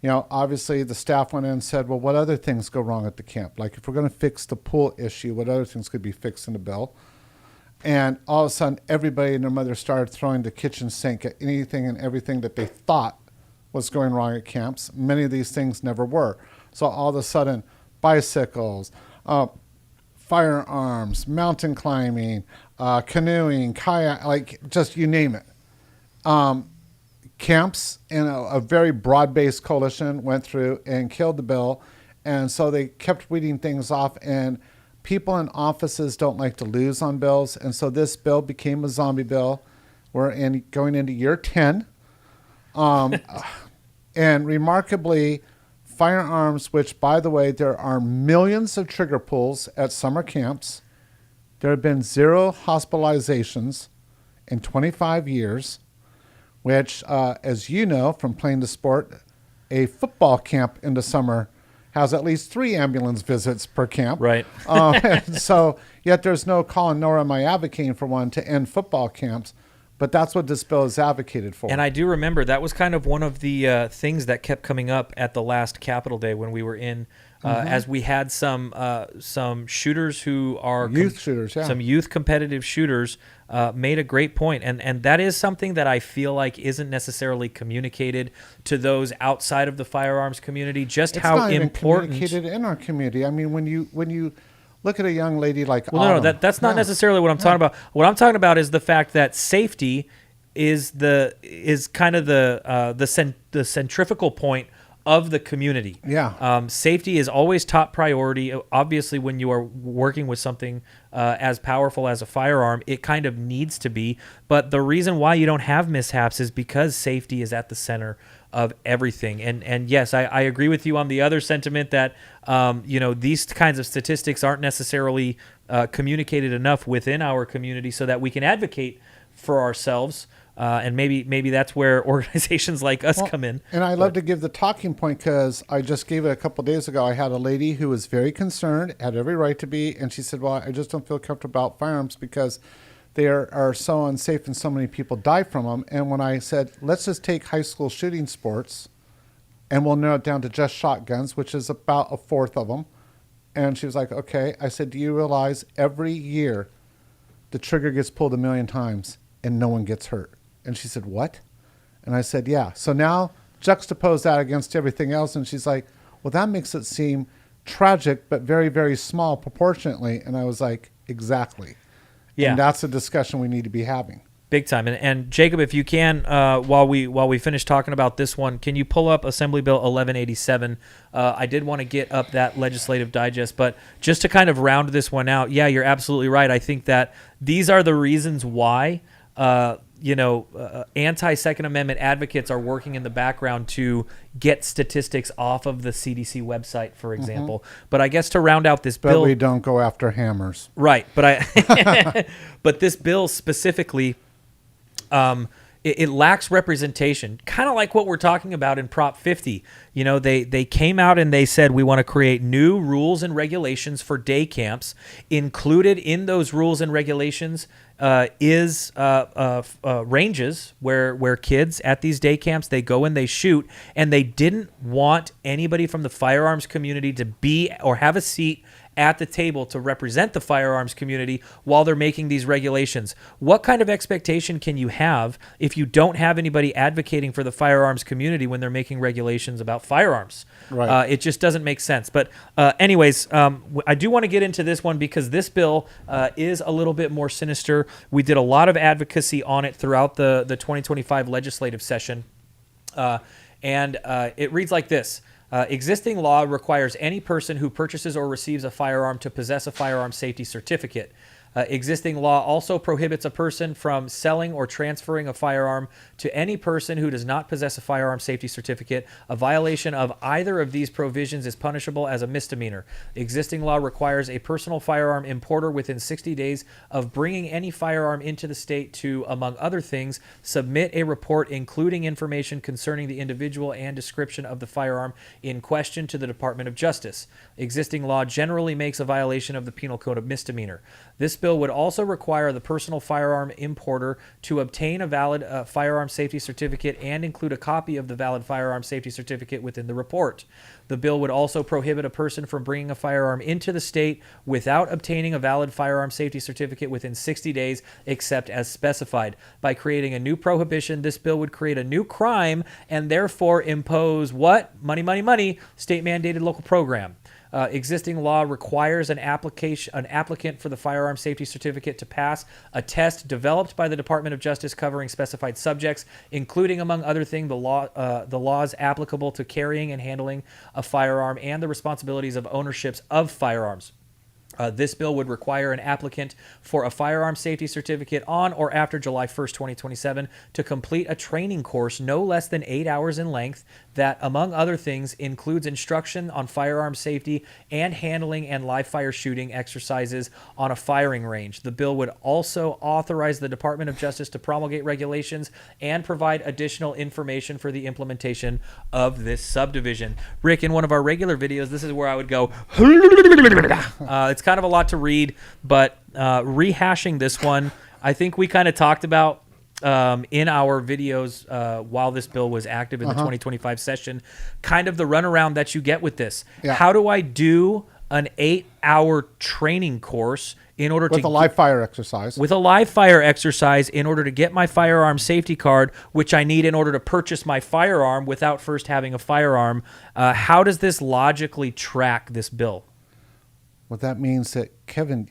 obviously the staff went in and said, well, what other things go wrong at the camp? Like, if we're going to fix the pool issue, what other things could be fixed in the bill? And all of a sudden, everybody and their mother started throwing the kitchen sink at anything and everything that they thought was going wrong at camps. Many of these things never were. So all of a sudden, bicycles, firearms, mountain climbing, canoeing, kayak, like, just you name it. Camps in a very broad-based coalition went through and killed the bill. And so they kept weeding things off. And people in offices don't like to lose on bills. And so this bill became a zombie bill. We're going into year 10. And remarkably, firearms, which, by the way, there are millions of trigger pulls at summer camps. There have been 0 hospitalizations in 25 years. Which, as you know from playing the sport, a football camp in the summer has at least 3 ambulance visits per camp. Right. And so, yet there's no call, nor am I advocating for one, to end football camps. But that's what this bill is advocated for. And I do remember that was kind of one of the things that kept coming up at the last Capitol Day when we were in, as we had some shooters who are youth shooters, yeah. Some youth competitive shooters made a great point, and that is something that I feel like isn't necessarily communicated to those outside of the firearms community. Just it's how not even important communicated in our community. I mean, when you look at a young lady like Well, Autumn. no, that's not necessarily what I'm talking about. What I'm talking about is the fact that safety is kind of the centrifugal point of the community. Yeah. Safety is always top priority. Obviously, when you are working with something as powerful as a firearm, it kind of needs to be. But the reason why you don't have mishaps is because safety is at the center of everything. And yes, I agree with you on the other sentiment that these kinds of statistics aren't necessarily communicated enough within our community so that we can advocate for ourselves. And maybe that's where organizations like us come in. And I love to give the talking point because I just gave it a couple of days ago. I had a lady who was very concerned, had every right to be, and she said, well, I just don't feel comfortable about firearms because they are so unsafe and so many people die from them. And when I said, let's just take high school shooting sports and we'll narrow it down to just shotguns, which is about a fourth of them. And she was like, okay. I said, do you realize every year the trigger gets pulled 1 million times and no one gets hurt? And she said, what? And I said, yeah. So now juxtapose that against everything else. And she's like, well, that makes it seem tragic, but very, very small proportionately. And I was like, exactly. Yeah. And that's a discussion we need to be having. Big time. And Jacob, if you can, while we finish talking about this one, can you pull up Assembly Bill 1187? I did want to get up that legislative digest, but just to kind of round this one out, yeah, you're absolutely right. I think that these are the reasons why anti-Second Amendment advocates are working in the background to get statistics off of the CDC website, for example. But I guess to round out this bill... But we don't go after hammers. Right. But but this bill specifically, it lacks representation, kind of like what we're talking about in Prop 50. They came out and they said, we want to create new rules and regulations for day camps. Included in those rules and regulations is ranges where kids at these day camps, they go and they shoot, and they didn't want anybody from the firearms community to be or have a seat at the table to represent the firearms community while they're making these regulations. What kind of expectation can you have if you don't have anybody advocating for the firearms community when they're making regulations about firearms? Right. It just doesn't make sense. But anyways, I do want to get into this one because this bill is a little bit more sinister. We did a lot of advocacy on it throughout the 2025 legislative session. And it reads like this. Existing law requires any person who purchases or receives a firearm to possess a firearm safety certificate. Existing law also prohibits a person from selling or transferring a firearm to any person who does not possess a firearm safety certificate. A violation of either of these provisions is punishable as a misdemeanor. Existing law requires a personal firearm importer within 60 days of bringing any firearm into the state to, among other things, submit a report including information concerning the individual and description of the firearm in question to the Department of Justice. Existing law generally makes a violation of the Penal Code a misdemeanor. This bill would also require the personal firearm importer to obtain a valid firearm safety certificate and include a copy of the valid firearm safety certificate within the report. The bill would also prohibit a person from bringing a firearm into the state without obtaining a valid firearm safety certificate within 60 days, except as specified. By creating a new prohibition, this bill would create a new crime and therefore impose what? Money, money, money, state-mandated local program. Existing law requires an applicant for the firearm safety certificate to pass a test developed by the Department of Justice covering specified subjects, including, among other things, the laws applicable to carrying and handling a firearm and the responsibilities of ownerships of firearms. This bill would require an applicant for a firearm safety certificate on or after July 1st, 2027 to complete a training course no less than 8 hours in length that, among other things, includes instruction on firearm safety and handling and live fire shooting exercises on a firing range. The bill would also authorize the Department of Justice to promulgate regulations and provide additional information for the implementation of this subdivision. Rick, in one of our regular videos, this is where I would go, it's kind of a lot to read, but rehashing this one, I think we kind of talked about in our videos while this bill was active in the 2025 session, kind of the runaround that you get with this. Yeah. How do I do an 8-hour training course in order With to a live fire exercise. with a live fire exercise in order to get my firearm safety card, which I need in order to purchase my firearm without first having a firearm? How does this logically track this bill? Well, that means that, Kevin,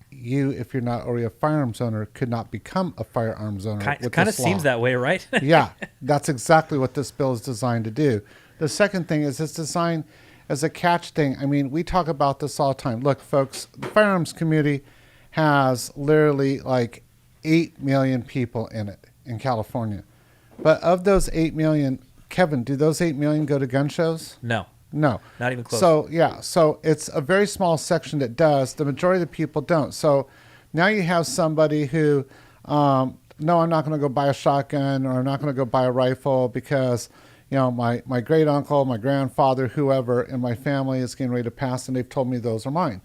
you, if you're not already a firearms owner, could not become a firearms owner. It kind of seems that way, right? Yeah, that's exactly what this bill is designed to do. The second thing is it's designed as a catch thing. I mean, we talk about this all the time. Look, folks, the firearms community has literally like 8 million people in it in California. But of those 8 million, Kevin, do those 8 million go to gun shows? No. No. Not even close. So, yeah, so it's a very small section that does. The majority of the people don't. So now you have somebody who, no, I'm not going to go buy a shotgun, or I'm not going to go buy a rifle because, you know, my great uncle, my grandfather, whoever in my family is getting ready to pass, and they've told me those are mine.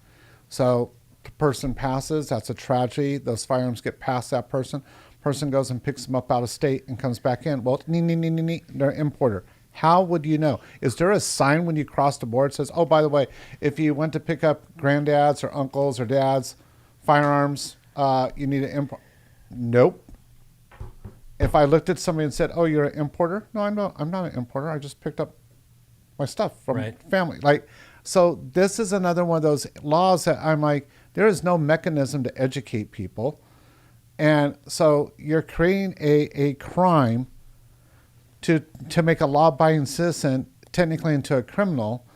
So the person passes, that's a tragedy. Those firearms get past that person. Person goes and picks them up out of state and comes back in. Well, they're importer. How would you know? Is there a sign when you cross the board that says, oh, by the way, if you went to pick up granddad's or uncle's or dad's firearms, you need to import? Nope. If I looked at somebody and said, oh, you're an importer? No, I'm not an importer. I just picked up my stuff from family. Like, so this is another one of those laws that I'm like, there is no mechanism to educate people. And so you're creating a crime to make a law-abiding citizen technically into a criminal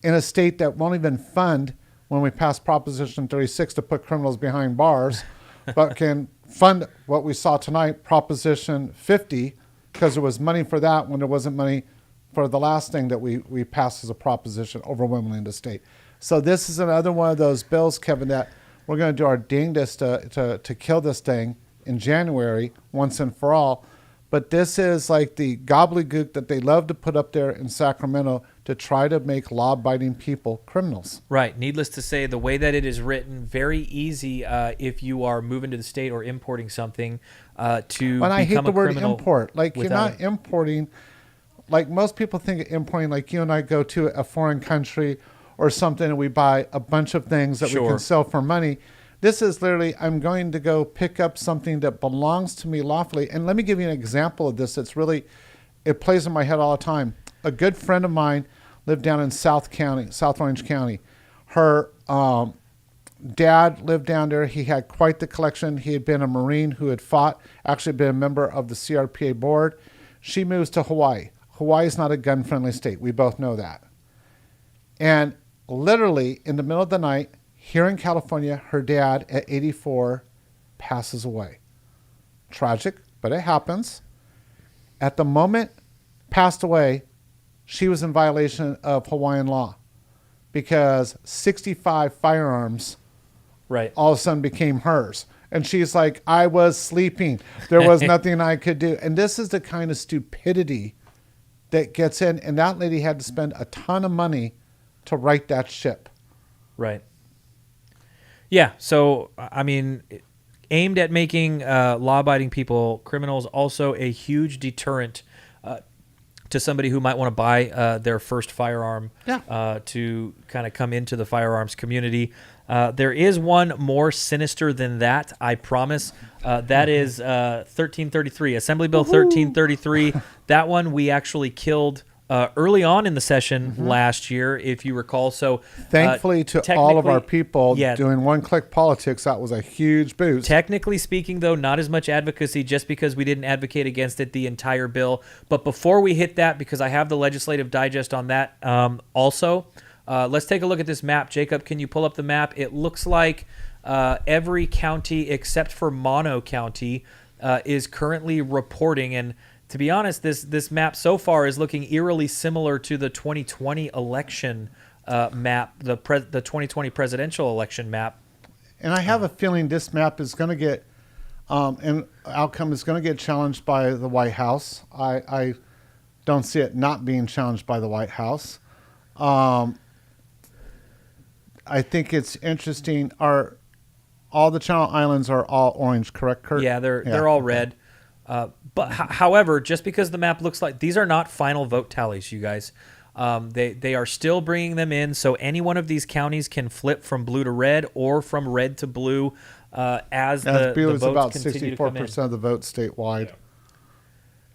in a state that won't even fund, when we pass Proposition 36 to put criminals behind bars, but can fund what we saw tonight, Proposition 50, because there was money for that when there wasn't money for the last thing that we passed as a proposition overwhelmingly in the state. So this is another one of those bills, Kevin, that we're going to do our dangest to kill this thing in January once and for all. But this is like the gobbledygook that they love to put up there in Sacramento to try to make law-abiding people criminals. Right. Needless to say, the way that it is written, very easy if you are moving to the state or importing something to become a criminal. And I hate the word import. Like, you're not importing. Like, most people think of importing like you and I go to a foreign country or something and we buy a bunch of things that we can sell for money. This is literally, I'm going to go pick up something that belongs to me lawfully. And let me give you an example of this. It's really, it plays in my head all the time. A good friend of mine lived down in South Orange County. Her dad lived down there. He had quite the collection. He had been a Marine who had fought, actually been a member of the CRPA board. She moves to Hawaii. Hawaii is not a gun-friendly state. We both know that. And literally, in the middle of the night, here in California, her dad at 84 passes away. Tragic, but it happens. At the moment passed away, she was in violation of Hawaiian law because 65 firearms all of a sudden became hers. And she's like, I was sleeping. There was nothing I could do. And this is the kind of stupidity that gets in. And that lady had to spend a ton of money to right that ship. Right. Yeah, so, I mean, aimed at making law-abiding people criminals, also a huge deterrent to somebody who might want to buy their first firearm to kind of come into the firearms community. There is one more sinister than that, I promise. That is 1333, Assembly Bill 1333. That one we actually killed early on in the session last year, if you recall. So thankfully to all of our people doing one-click politics, that was a huge boost. Technically speaking, though, not as much advocacy just because we didn't advocate against it the entire bill. But before we hit that, because I have the legislative digest on that also, let's take a look at this map. Jacob, can you pull up the map? It looks like every county except for Mono County is currently reporting. And to be honest, this map so far is looking eerily similar to the 2020 election map, the 2020 presidential election map. And I have a feeling this map is going to get, and outcome is going to get challenged by the White House. I don't see it not being challenged by the White House. I think it's interesting. All the Channel Islands are all orange, correct, Kurt? Yeah, they're all red. However, just because the map looks like, these are not final vote tallies, you guys. They are still bringing them in, so any one of these counties can flip from blue to red or from red to blue as the votes about continue to come in. 64% of the votes statewide.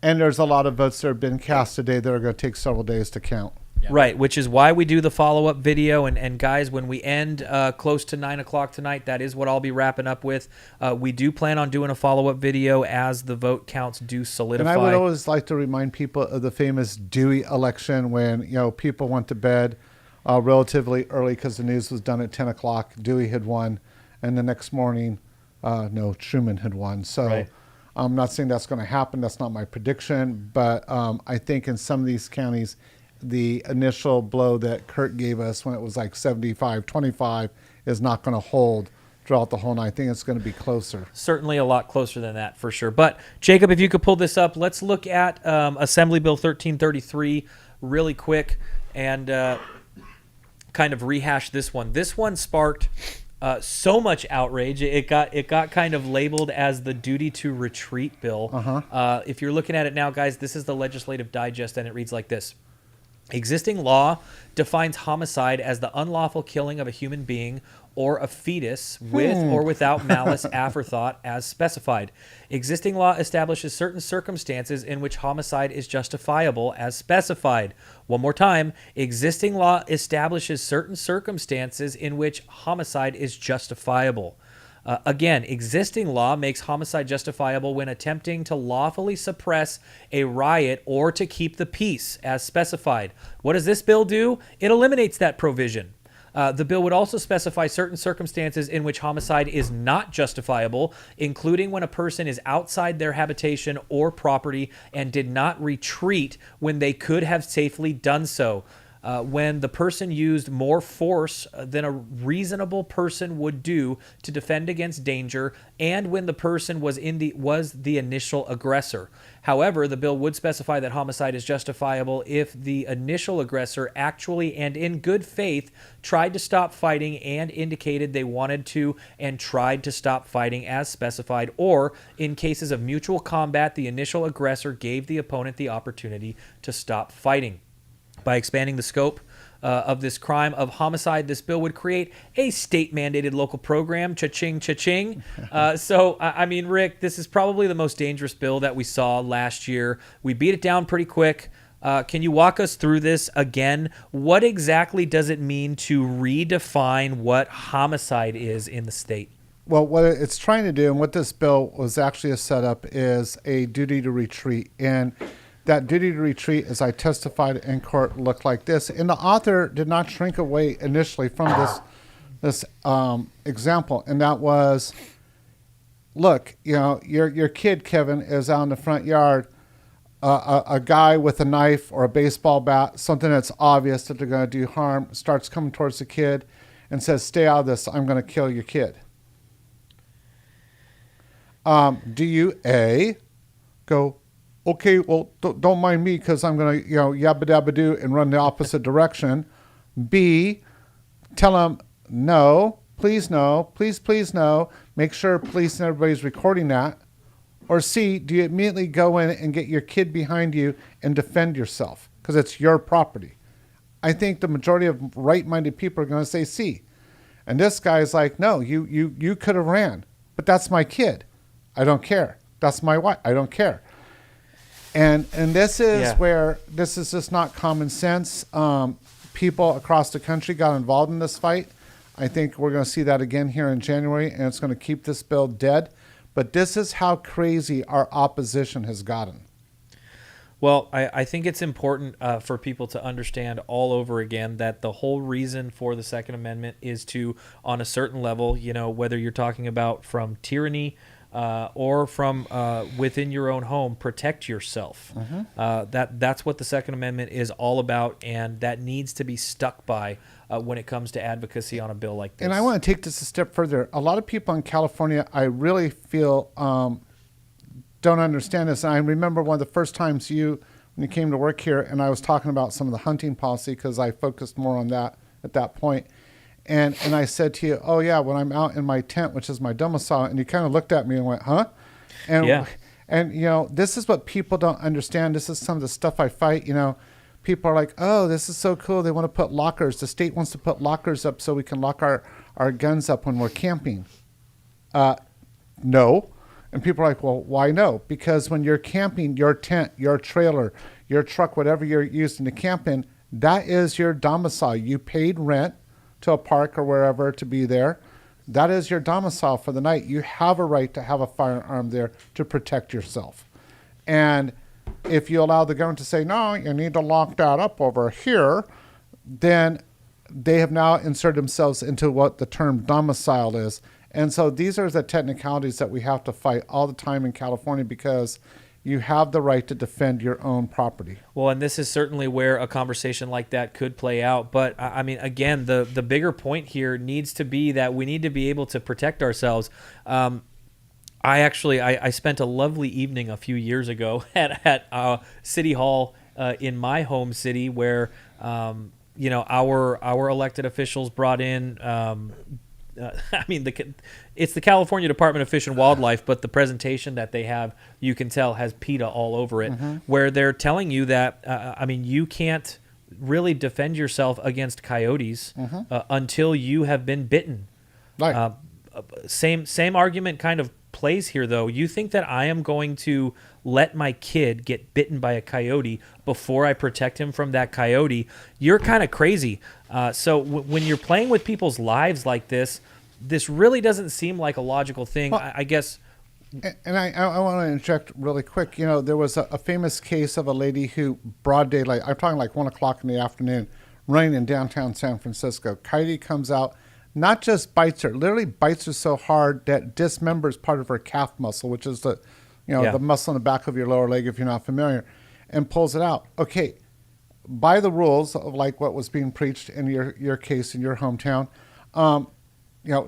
And there's a lot of votes that have been cast today that are going to take several days to count. Yeah. Right, which is why we do the follow-up video. And guys, when we end close to 9 o'clock tonight, that is what I'll be wrapping up with. We do plan on doing a follow-up video as the vote counts do solidify. And I would always like to remind people of the famous Dewey election when, people went to bed relatively early because the news was done at 10 o'clock. Dewey had won. And the next morning, Truman had won. So right. I'm not saying that's going to happen. That's not my prediction. But I think in some of these counties, the initial blow that Kurt gave us when it was like 75-25 is not going to hold throughout the whole night. I think it's going to be closer. Certainly a lot closer than that for sure. But Jacob, if you could pull this up, let's look at Assembly Bill 1333 really quick and kind of rehash this one. This one sparked so much outrage. It got kind of labeled as the duty to retreat bill. If you're looking at it now, guys, this is the Legislative Digest, and it reads like this. Existing law defines homicide as the unlawful killing of a human being or a fetus with or without malice aforethought as specified. Existing law establishes certain circumstances in which homicide is justifiable as specified. One more time, existing law establishes certain circumstances in which homicide is justifiable. Again, existing law makes homicide justifiable when attempting to lawfully suppress a riot or to keep the peace, as specified. What does this bill do? It eliminates that provision. The bill would also specify certain circumstances in which homicide is not justifiable, including when a person is outside their habitation or property and did not retreat when they could have safely done so. When the person used more force than a reasonable person would do to defend against danger, and when the person was the initial aggressor. However, the bill would specify that homicide is justifiable if the initial aggressor actually and in good faith tried to stop fighting and indicated they wanted to and tried to stop fighting as specified, or in cases of mutual combat, the initial aggressor gave the opponent the opportunity to stop fighting. By expanding the scope of this crime of homicide, this bill would create a state-mandated local program. Cha-ching, cha-ching. So, I mean, Rick, this is probably the most dangerous bill that we saw last year. We beat it down pretty quick. Can you walk us through this again? What exactly does it mean to redefine what homicide is in the state? Well, what it's trying to do, and what this bill was actually a setup, is a duty to retreat. And that duty to retreat, as I testified in court, looked like this. And the author did not shrink away initially from this example. And that was, look, your kid, Kevin, is out in the front yard. A guy with a knife or a baseball bat, something that's obvious that they're going to do harm, starts coming towards the kid and says, stay out of this, I'm going to kill your kid. Do you, A, go, okay, well, don't mind me because I'm going to, yabba dabba do and run the opposite direction. B, tell them, no, please no, please no. Make sure police and everybody's recording that. Or C, do you immediately go in and get your kid behind you and defend yourself because it's your property? I think the majority of right-minded people are going to say C. And this guy is like, no, you could have ran, but that's my kid. I don't care. That's my wife. I don't care. And this is where this is just not common sense. People across the country got involved in this fight. I think we're going to see that again here in January, and it's going to keep this bill dead. But this is how crazy our opposition has gotten. Well, I think it's important for people to understand all over again that the whole reason for the Second Amendment is to, on a certain level, whether you're talking about from tyranny or from within your own home, protect yourself. That's what the Second Amendment is all about, and that needs to be stuck by when it comes to advocacy on a bill like this. And I want to take this a step further. A lot of people in California, I really feel, don't understand this. And I remember one of the first times when you came to work here, and I was talking about some of the hunting policy because I focused more on that at that point. And I said to you, oh, yeah, when I'm out in my tent, which is my domicile, and you kind of looked at me and went, huh? And And, this is what people don't understand. This is some of the stuff I fight. People are like, oh, this is so cool. They want to put lockers. The state wants to put lockers up so we can lock our guns up when we're camping. No. And people are like, well, why no? Because when you're camping, your tent, your trailer, your truck, whatever you're using to camp in, that is your domicile. You paid rent to a park or wherever to be there. That is your domicile for the night. You have a right to have a firearm there to protect yourself. And if you allow the government to say, no, you need to lock that up over here, then they have now inserted themselves into what the term domicile is. And so these are the technicalities that we have to fight all the time in California, because you have the right to defend your own property. Well, and this is certainly where a conversation like that could play out. But I mean, again, the bigger point here needs to be that we need to be able to protect ourselves. I spent a lovely evening a few years ago at City Hall in my home city, where our elected officials brought in. It's the California Department of Fish and Wildlife, but the presentation that they have, you can tell, has PETA all over it, where they're telling you that, you can't really defend yourself against coyotes until you have been bitten. Right. Same argument kind of plays here, though. You think that I am going to let my kid get bitten by a coyote before I protect him from that coyote? You're kind of crazy. So when you're playing with people's lives like this really doesn't seem like a logical thing. Well, I guess. And I want to interject really quick. There was a famous case of a lady who, broad daylight, I'm talking like 1 o'clock in the afternoon, running in downtown San Francisco. Coyote comes out, not just bites her, literally bites her so hard that dismembers part of her calf muscle, which is the muscle in the back of your lower leg, if you're not familiar, and pulls it out. Okay, by the rules of like what was being preached in your case in your hometown,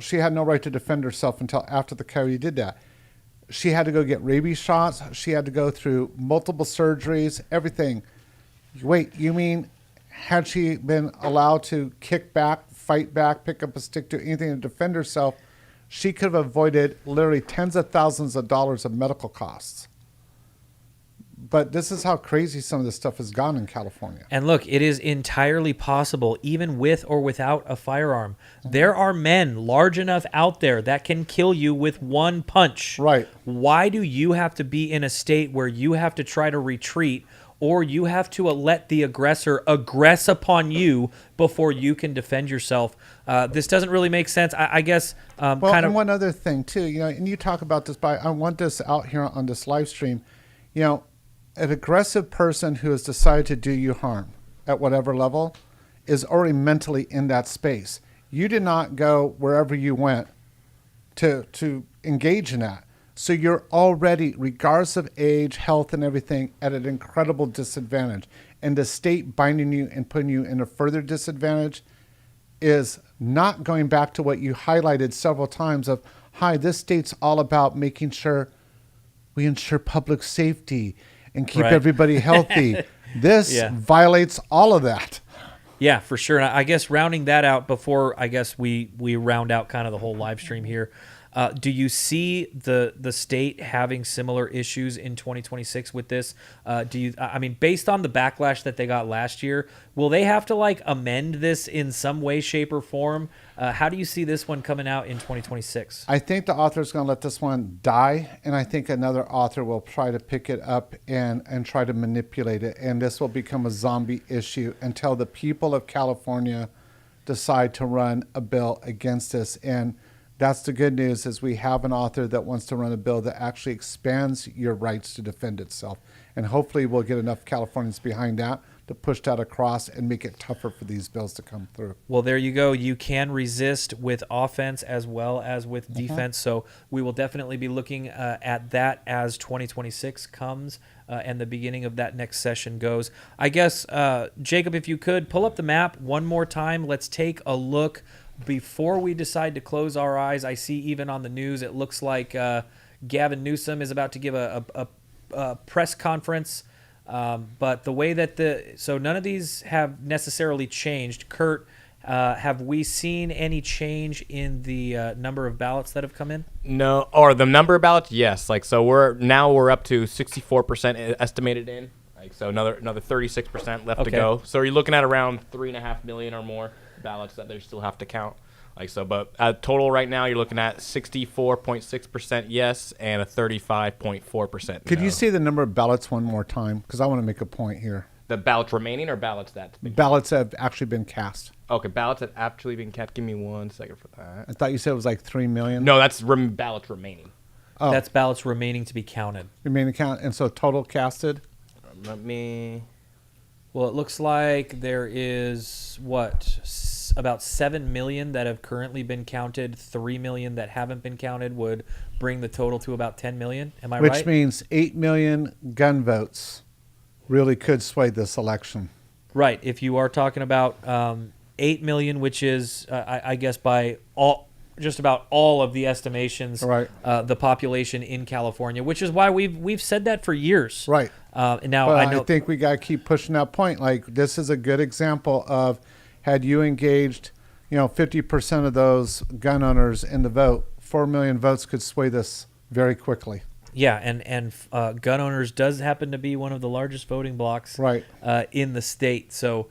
she had no right to defend herself until after the coyote did that. She had to go get rabies shots. She had to go through multiple surgeries, everything. Wait, you mean had she been allowed to kick back, fight back, pick up a stick, do anything to defend herself, she could have avoided literally tens of thousands of dollars of medical costs. But this is how crazy some of this stuff has gone in California. And look, it is entirely possible, even with or without a firearm. There are men large enough out there that can kill you with one punch. Right. Why do you have to be in a state where you have to try to retreat, or you have to let the aggressor aggress upon you before you can defend yourself? This doesn't really make sense. I guess and one other thing too, and you talk about this, but I want this out here on this live stream. An aggressive person who has decided to do you harm at whatever level is already mentally in that space. You did not go wherever you went to engage in that. So you're already, regardless of age, health, and everything, at an incredible disadvantage. And the state binding you and putting you in a further disadvantage is not going back to what you highlighted several times of, hi, this state's all about making sure we ensure public safety and keep everybody healthy. This violates all of that. Yeah, for sure. And I guess rounding that out before I guess we round out kind of the whole live stream here, do you see the state having similar issues in 2026 with this? Based on the backlash that they got last year, will they have to amend this in some way, shape, or form? How do you see this one coming out in 2026? I think the author is going to let this one die, and I think another author will try to pick it up and try to manipulate it, and this will become a zombie issue until the people of California decide to run a bill against this. And that's the good news, is we have an author that wants to run a bill that actually expands your rights to defend itself. And hopefully we'll get enough Californians behind that to push that across and make it tougher for these bills to come through. Well, there you go. You can resist with offense as well as with defense. So we will definitely be looking at that as 2026 comes and the beginning of that next session goes. I guess, Jacob, if you could pull up the map one more time, let's take a look before we decide to close our eyes. I see even on the news, it looks like Gavin Newsom is about to give a press conference. But the way that so none of these have necessarily changed. Kurt, Have we seen any change in the number of ballots that have come in? No, or the number of ballots, yes. Like, so we're up to 64% estimated in. Like, so another 36% left to go. So you're looking at around 3.5 million or more ballots that they still have to count. Like, so, but total right now you're looking at 64.6% yes and a 35.4% no. Could you say the number of ballots one more time? Because I want to make a point here. The ballots remaining or ballots that? Ballots have actually been cast. Okay, ballots that actually been cast. Give me 1 second for that. I thought you said it was like 3 million. No, that's ballots remaining. Oh. That's ballots remaining to be counted. Remaining count, and so total casted? Let me... Well, it looks like there is, about 7 million that have currently been counted. 3 million that haven't been counted would bring the total to about 10 million. Am I right? Which means 8 million gun votes really could sway this election. Right. If you are talking about 8 million, which is, I guess, by just about all of the estimations, right. The population in California, which is why we've said that for years. Right. And now but I think we got to keep pushing that point. Like, this is a good example of, had you engaged, 50% of those gun owners in the vote, 4 million votes could sway this very quickly. Yeah, and gun owners does happen to be one of the largest voting blocks right. In the state. So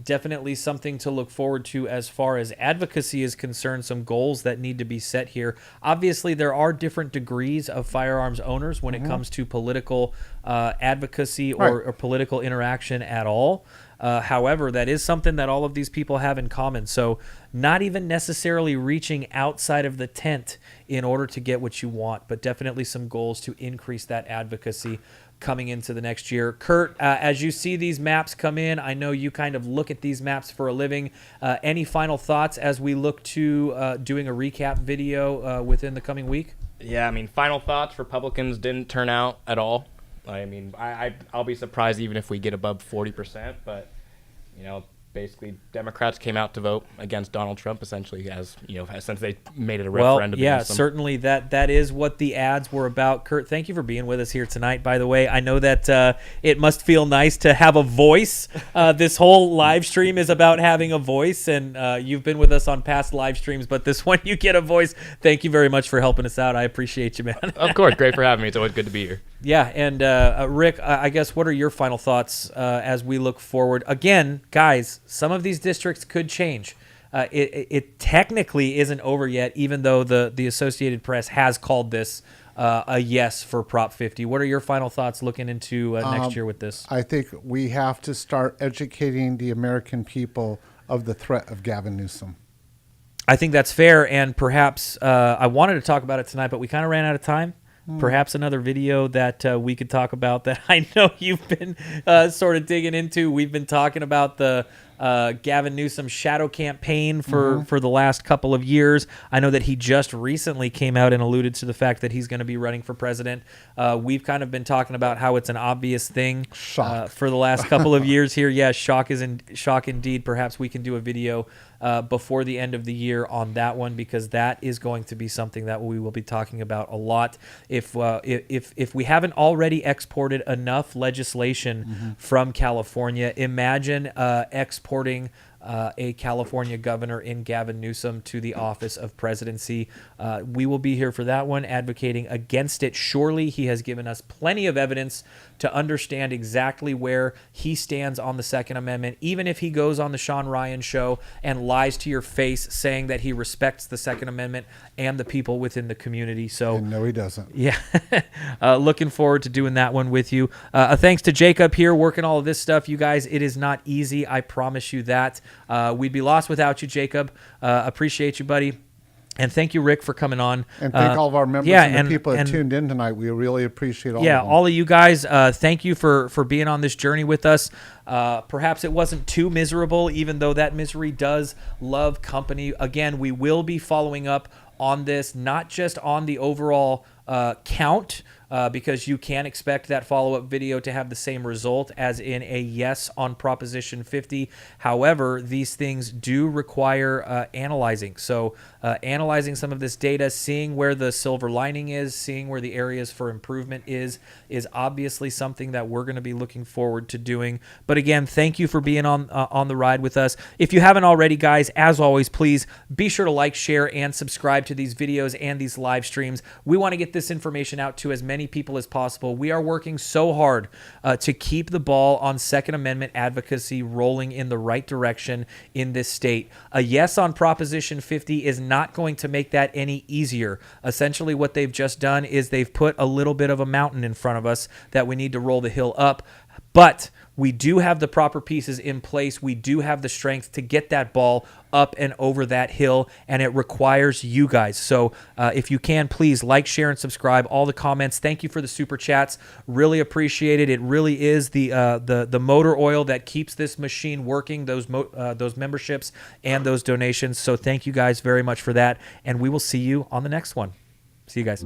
definitely something to look forward to as far as advocacy is concerned, some goals that need to be set here. Obviously, there are different degrees of firearms owners when it comes to political advocacy or political interaction at all. However, that is something that all of these people have in common. So not even necessarily reaching outside of the tent in order to get what you want, but definitely some goals to increase that advocacy coming into the next year. Kurt, as you see these maps come in, I know you kind of look at these maps for a living. Any final thoughts as we look to doing a recap video within the coming week? Yeah, I mean, final thoughts, Republicans didn't turn out at all. I mean, I'll be surprised even if we get above 40%, but, basically Democrats came out to vote against Donald Trump, essentially, since they made it a referendum. Well, yeah, certainly that is what the ads were about. Kurt, thank you for being with us here tonight, by the way. I know that it must feel nice to have a voice. This whole live stream is about having a voice, and you've been with us on past live streams, but this one you get a voice. Thank you very much for helping us out. I appreciate you, man. Of course. Great for having me. It's always good to be here. Yeah, and Rick, I guess what are your final thoughts as we look forward? Again, guys, some of these districts could change. It technically isn't over yet, even though the Associated Press has called this a yes for Prop 50. What are your final thoughts looking into next year with this? I think we have to start educating the American people of the threat of Gavin Newsom. I think that's fair, and perhaps I wanted to talk about it tonight, but we kind of ran out of time. Perhaps another video that we could talk about that I know you've been sort of digging into. We've been talking about the Gavin Newsom shadow campaign for the last couple of years. I know that he just recently came out and alluded to the fact that he's going to be running for president. We've kind of been talking about how it's an obvious thing for the last couple of years here. Yeah, shock indeed. Perhaps we can do a video before the end of the year on that one, because that is going to be something that we will be talking about a lot. If we haven't already exported enough legislation from California, imagine exporting a California governor in Gavin Newsom to the office of presidency. We will be here for that one, advocating against it. Surely he has given us plenty of evidence to understand exactly where he stands on the Second Amendment, even if he goes on the Sean Ryan show and lies to your face saying that he respects the Second Amendment and the people within the community. So no, he doesn't. Yeah. Looking forward to doing that one with you. Thanks to Jacob here working all of this stuff. You guys, it is not easy. I promise you that. We'd be lost without you, Jacob. Appreciate you, buddy. And thank you, Rick, for coming on. And thank all of our members and the people that tuned in tonight. We really appreciate all of them. Yeah, all of you guys, thank you for being on this journey with us. Perhaps it wasn't too miserable, even though that misery does love company. Again, we will be following up on this, not just on the overall count, because you can expect that follow-up video to have the same result as in a yes on Proposition 50. However, these things do require analyzing. So analyzing some of this data, seeing where the silver lining is, seeing where the areas for improvement is obviously something that we're going to be looking forward to doing. But again, thank you for being on the ride with us. If you haven't already, guys, as always, please be sure to like, share, and subscribe to these videos and these live streams. We want to get this information out to as many people as possible. We are working so hard to keep the ball on Second Amendment advocacy rolling in the right direction in this state. A yes on Proposition 50 is not going to make that any easier. Essentially, what they've just done is they've put a little bit of a mountain in front of us that we need to roll the hill up. But we do have the proper pieces in place. We do have the strength to get that ball up and over that hill, and it requires you guys. So if you can, please like, share, and subscribe. All the comments. Thank you for the super chats. Really appreciate it. It really is the motor oil that keeps this machine working, those memberships and those donations. So thank you guys very much for that, and we will see you on the next one. See you guys.